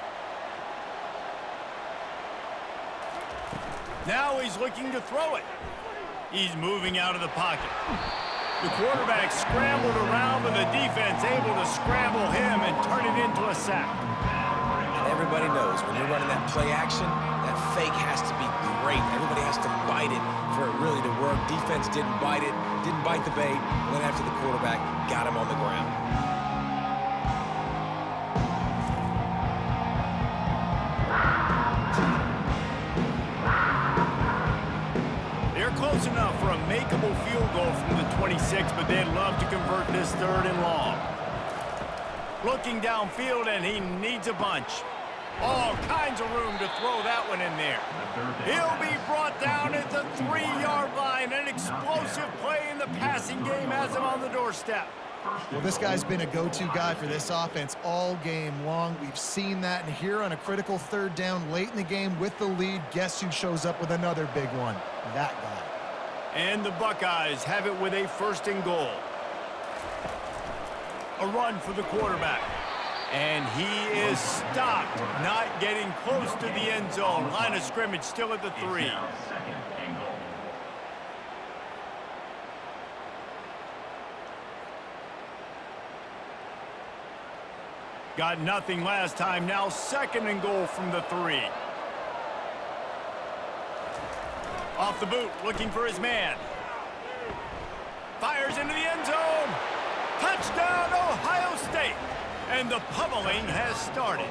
Now he's looking to throw it. He's moving out of the pocket. The quarterback scrambled around, but the defense able to scramble him and turn it into a sack. And everybody knows when you're running that play action, that fake has to be great. Everybody has to bite it for it really to work. Defense didn't bite it, didn't bite the bait, went after the quarterback, got him on the ground. Close enough for a makeable field goal from the 26, but they'd love to convert this 3rd and long. Looking downfield, and he needs a bunch. All kinds of room to throw that one in there. He'll be brought down at the 3-yard line. An explosive play in the passing game has him on the doorstep. Well, this guy's been a go-to guy for this offense all game long. We've seen that, and here on a critical 3rd down late in the game with the lead, guess who shows up with another big one? That guy. And the Buckeyes have it with a 1st and goal. A run for the quarterback. And he is stopped, not getting close to the end zone. Line of scrimmage still at the 3. Got nothing last time. Now 2nd and goal from the 3. Off the boot, looking for his man. Fires into the end zone. Touchdown, Ohio State. And the pummeling has started.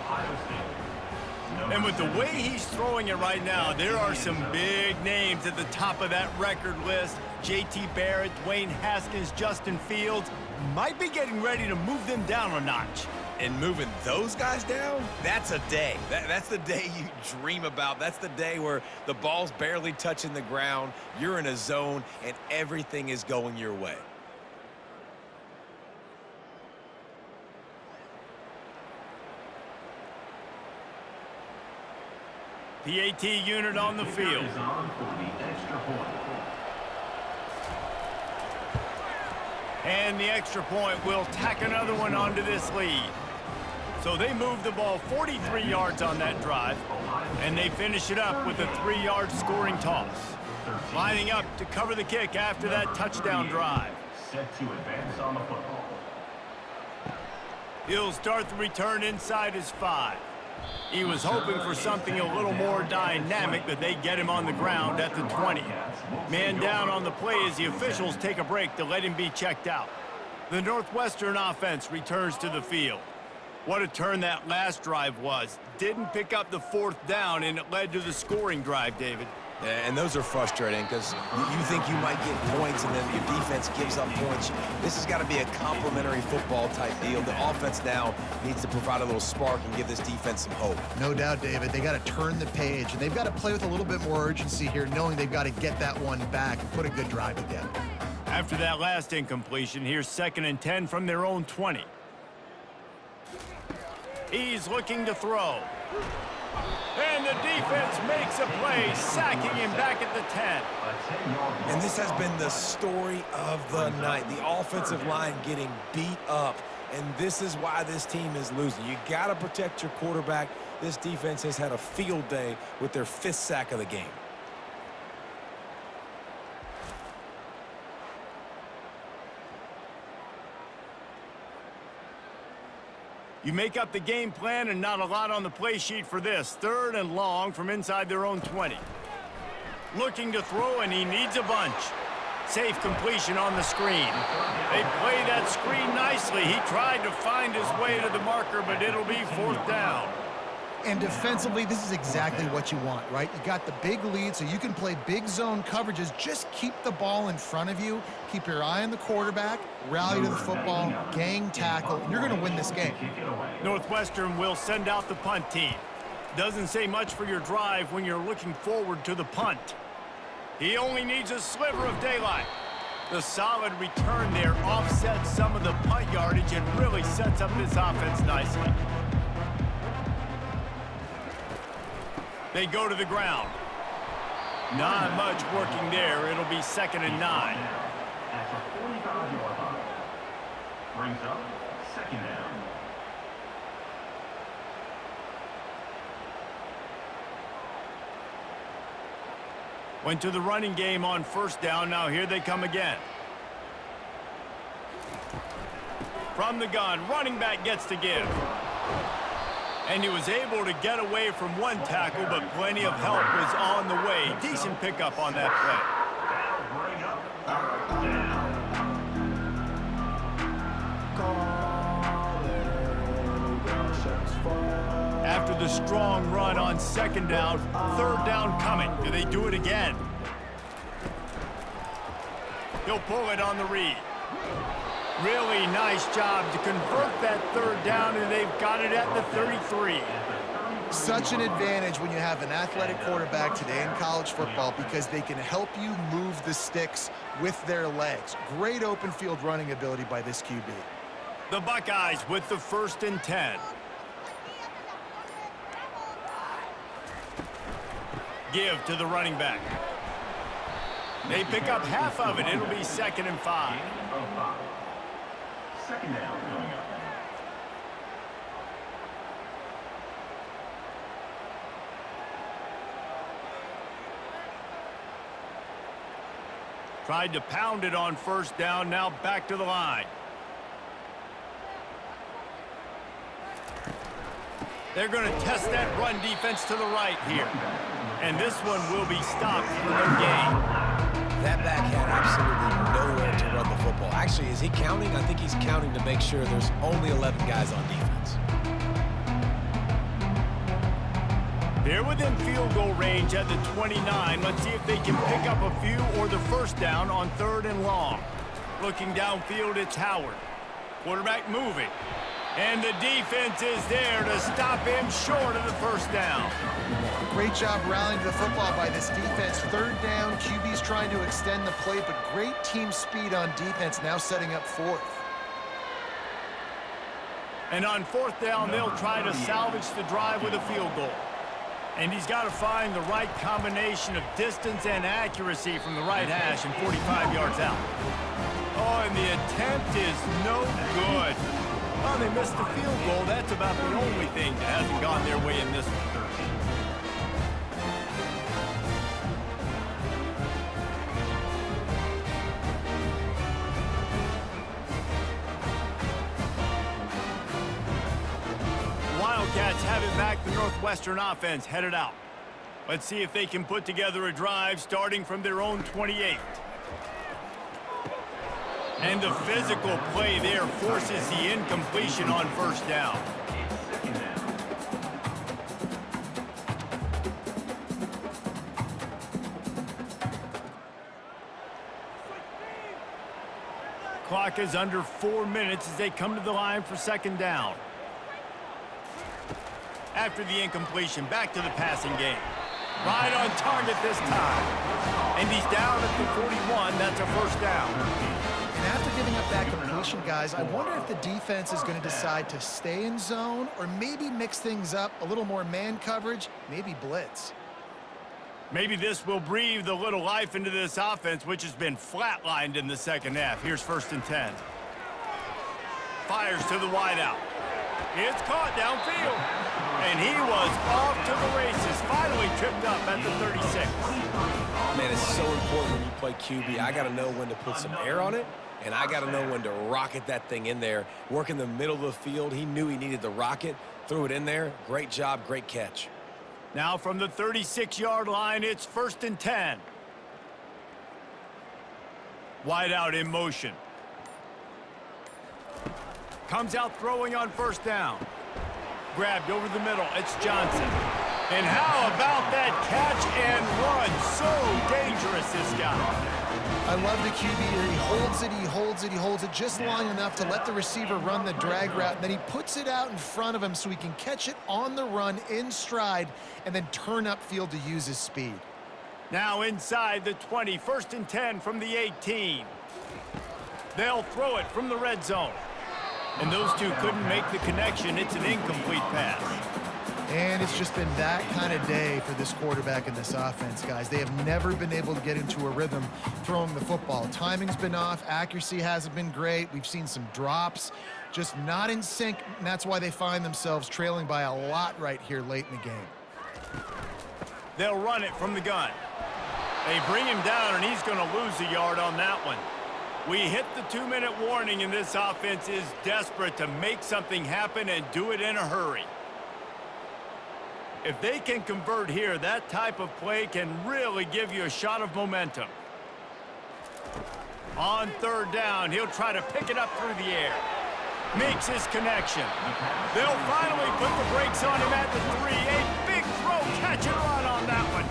And with the way he's throwing it right now, there are some big names at the top of that record list. J.T. Barrett, Dwayne Haskins, Justin Fields. Might be getting ready to move them down a notch. And moving those guys down, that's a day. That's the day you dream about. That's the day where the ball's barely touching the ground, you're in a zone, and everything is going your way. PAT unit on the field. And the extra point will tack another one onto this lead. So they move the ball 43 yards on that drive, and they finish it up with a 3-yard scoring toss. Lining up to cover the kick after that touchdown drive. Set to advance on the football. He'll start the return inside his 5. He was hoping for something a little more dynamic, but they get him on the ground at the 20. Man down on the play as the officials take a break to let him be checked out. The Northwestern offense returns to the field. What a turn that last drive was. Didn't pick up the 4th down, and it led to the scoring drive, David. And those are frustrating because you think you might get points and then your defense gives up points. This has got to be a complementary football type deal. The offense now needs to provide a little spark and give this defense some hope. No doubt, David. They got to turn the page, and they've got to play with a little bit more urgency here, knowing they've got to get that one back and put a good drive together. After that last incompletion, here's 2nd and 10 from their own 20. He's looking to throw. And the defense makes a play, sacking him back at the 10. And this has been the story of the night. The offensive line getting beat up. And this is why this team is losing. You got to protect your quarterback. This defense has had a field day with their 5th sack of the game. You make up the game plan and not a lot on the play sheet for this. 3rd and long from inside their own 20. Looking to throw, and he needs a bunch. Safe completion on the screen. They play that screen nicely. He tried to find his way to the marker, but it'll be 4th down. And defensively, this is exactly what you want, right? You got the big lead, so you can play big zone coverages. Just keep the ball in front of you. Keep your eye on the quarterback, rally to the football, gang tackle, and you're going to win this game. Northwestern will send out the punt team. Doesn't say much for your drive when you're looking forward to the punt. He only needs a sliver of daylight. The solid return there offsets some of the punt yardage and really sets up this offense nicely. They go to the ground. Not much working there. It'll be 2nd and 9. At the 45-yard line. Brings up 2nd down. Went to the running game on 1st down. Now here they come again. From the gun, running back gets to give. And he was able to get away from one tackle, but plenty of help was on the way. Decent pickup on that play. Bring up 3rd down. After the strong run on 2nd down, 3rd down coming. Do they do it again? He'll pull it on the read. Really nice job to convert that 3rd down, and they've got it at the 33. Such an advantage when you have an athletic quarterback today in college football because they can help you move the sticks with their legs. Great open field running ability by this QB. The Buckeyes with the 1st and 10. Give to the running back. They pick up half of it. It'll be 2nd and 5. 2nd down coming up. Tried to pound it on 1st down. Now back to the line. They're going to test that run defense to the right here. And this one will be stopped for no gain. That back had absolutely nowhere to run the football. Actually, is he counting? I think he's counting to make sure there's only 11 guys on defense. They're within field goal range at the 29. Let's see if they can pick up a few or the 1st down on 3rd and long. Looking downfield, it's Howard. Quarterback moving. And the defense is there to stop him short of the 1st down. Great job rallying to the football by this defense. 3rd down, QB's trying to extend the play, but great team speed on defense, now setting up 4th. And on 4th down, they'll try to salvage the drive with a field goal. And he's got to find the right combination of distance and accuracy from the right hash and 45 yards out. Oh, and the attempt is no good. Well, they missed the field goal. That's about the only thing that hasn't gone their way in this one. Wildcats have it back. The Northwestern offense headed out. Let's see if they can put together a drive starting from their own 28. And the physical play there forces the incompletion on 1st down. Clock is under 4 minutes as they come to the line for 2nd down. After the incompletion, back to the passing game. Right on target this time. And he's down at the 41. That's a 1st down. And after giving up that completion, guys, I wonder if the defense is going to decide to stay in zone or maybe mix things up, a little more man coverage, maybe blitz. Maybe this will breathe a little life into this offense, which has been flatlined in the 2nd half. Here's 1st and 10. Fires to the wideout. It's caught downfield. And he was off to the races. Finally tripped up at the 36. Man, it's so important when you play QB. I got to know when to put some air on it, and I got to know when to rocket that thing in there. Work in the middle of the field. He knew he needed the rocket. Threw it in there. Great job, great catch. Now from the 36-yard line, it's 1st and 10. Wide out in motion. Comes out throwing on 1st down. grabbed over the middle. It's Johnson. And how about that catch and run? So dangerous, this guy. I love the QB here. He holds it, he holds it, he holds it just long enough to let the receiver run the drag route. And then he puts it out in front of him so he can catch it on the run in stride and then turn upfield to use his speed. Now inside the 20, 1st and 10 from the 18. They'll throw it from the red zone. And those two couldn't make the connection. It's an incomplete pass. And it's just been that kind of day for this quarterback and this offense, guys. They have never been able to get into a rhythm throwing the football. Timing's been off. Accuracy hasn't been great. We've seen some drops, just not in sync, and that's why they find themselves trailing by a lot right here late in the game. They'll run it from the gun. They bring him down, and he's going to lose a yard on that one. We hit the 2-minute warning, and this offense is desperate to make something happen and do it in a hurry. If they can convert here, that type of play can really give you a shot of momentum. On 3rd down, he'll try to pick it up through the air. Makes his connection. They'll finally put the brakes on him at the 3. A big throw, catch and run on that one.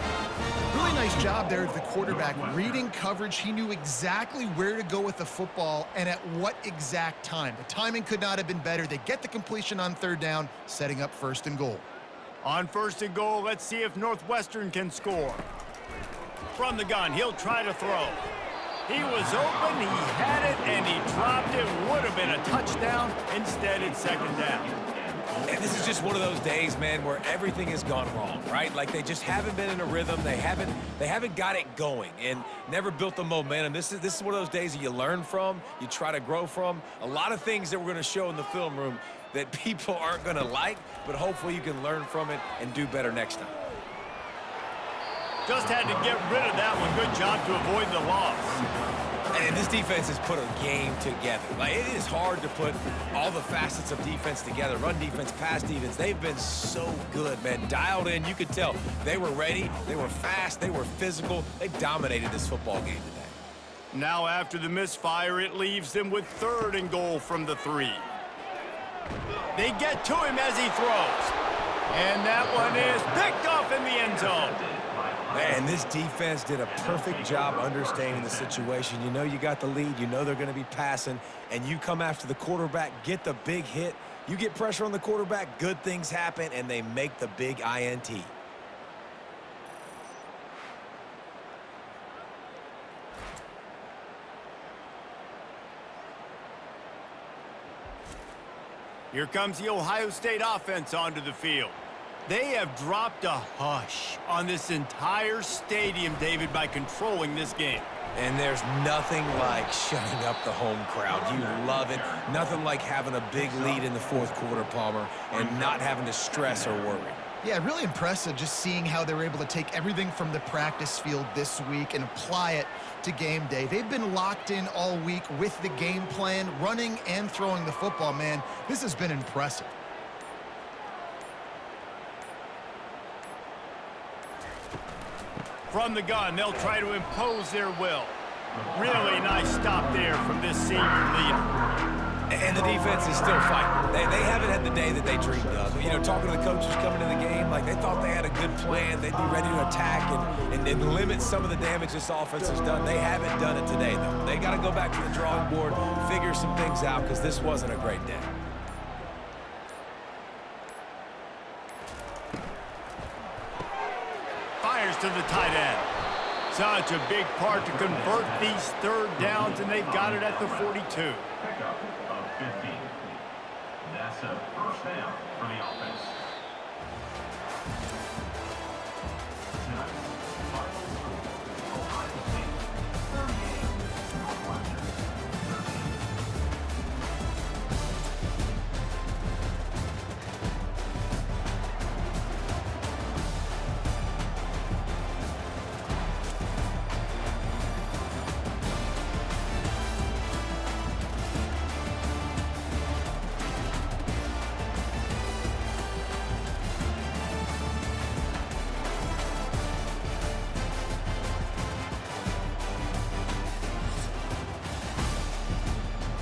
Really nice job there at the quarterback. Reading coverage, he knew exactly where to go with the football and at what exact time. The timing could not have been better. They get the completion on 3rd down, setting up 1st and goal. On 1st and goal, let's see if Northwestern can score. From the gun, he'll try to throw. He was open, he had it, and he dropped it. Would have been a touchdown. Instead, it's 2nd down. And this is just one of those days, man, where everything has gone wrong, right? Like they just haven't been in a rhythm. They haven't got it going and never built the momentum. This is one of those days that you learn from, you try to grow from. A lot of things that we're going to show in the film room that people aren't going to like, but hopefully you can learn from it and do better next time. Just had to get rid of that one. Good job to avoid the loss. And this defense has put a game together. Like, it is hard to put all the facets of defense together. Run defense, pass defense. They've been so good, man. Dialed in. You could tell they were ready. They were fast. They were physical. They dominated this football game today. Now after the misfire, it leaves them with 3rd and goal from the 3. They get to him as he throws. And that one is picked off in the end zone. Man, this defense did a perfect job understanding the situation. You know you got the lead. You know they're going to be passing. And you come after the quarterback, get the big hit. You get pressure on the quarterback, good things happen, and they make the big INT. Here comes the Ohio State offense onto the field. They have dropped a hush on this entire stadium, David, by controlling this game. And there's nothing like shutting up the home crowd. You love it. Nothing like having a big lead in the 4th quarter, Palmer, and not having to stress or worry. Yeah, really impressive just seeing how they were able to take everything from the practice field this week and apply it to game day. They've been locked in all week with the game plan, running and throwing the football, man. This has been impressive. From the gun, they'll try to impose their will. Really nice stop there from this senior leader. And the defense is still fighting. They haven't had the day that they dreamed of. You know, talking to the coaches coming in the game, like they thought they had a good plan. They'd be ready to attack and limit some of the damage this offense has done. They haven't done it today, though. They got to go back to the drawing board, figure some things out, because this wasn't a great day. Fires to the tight end. Such a big part to convert these 3rd downs, and they've got it at the 42. Pickup of 15. That's a 1st down for the offense.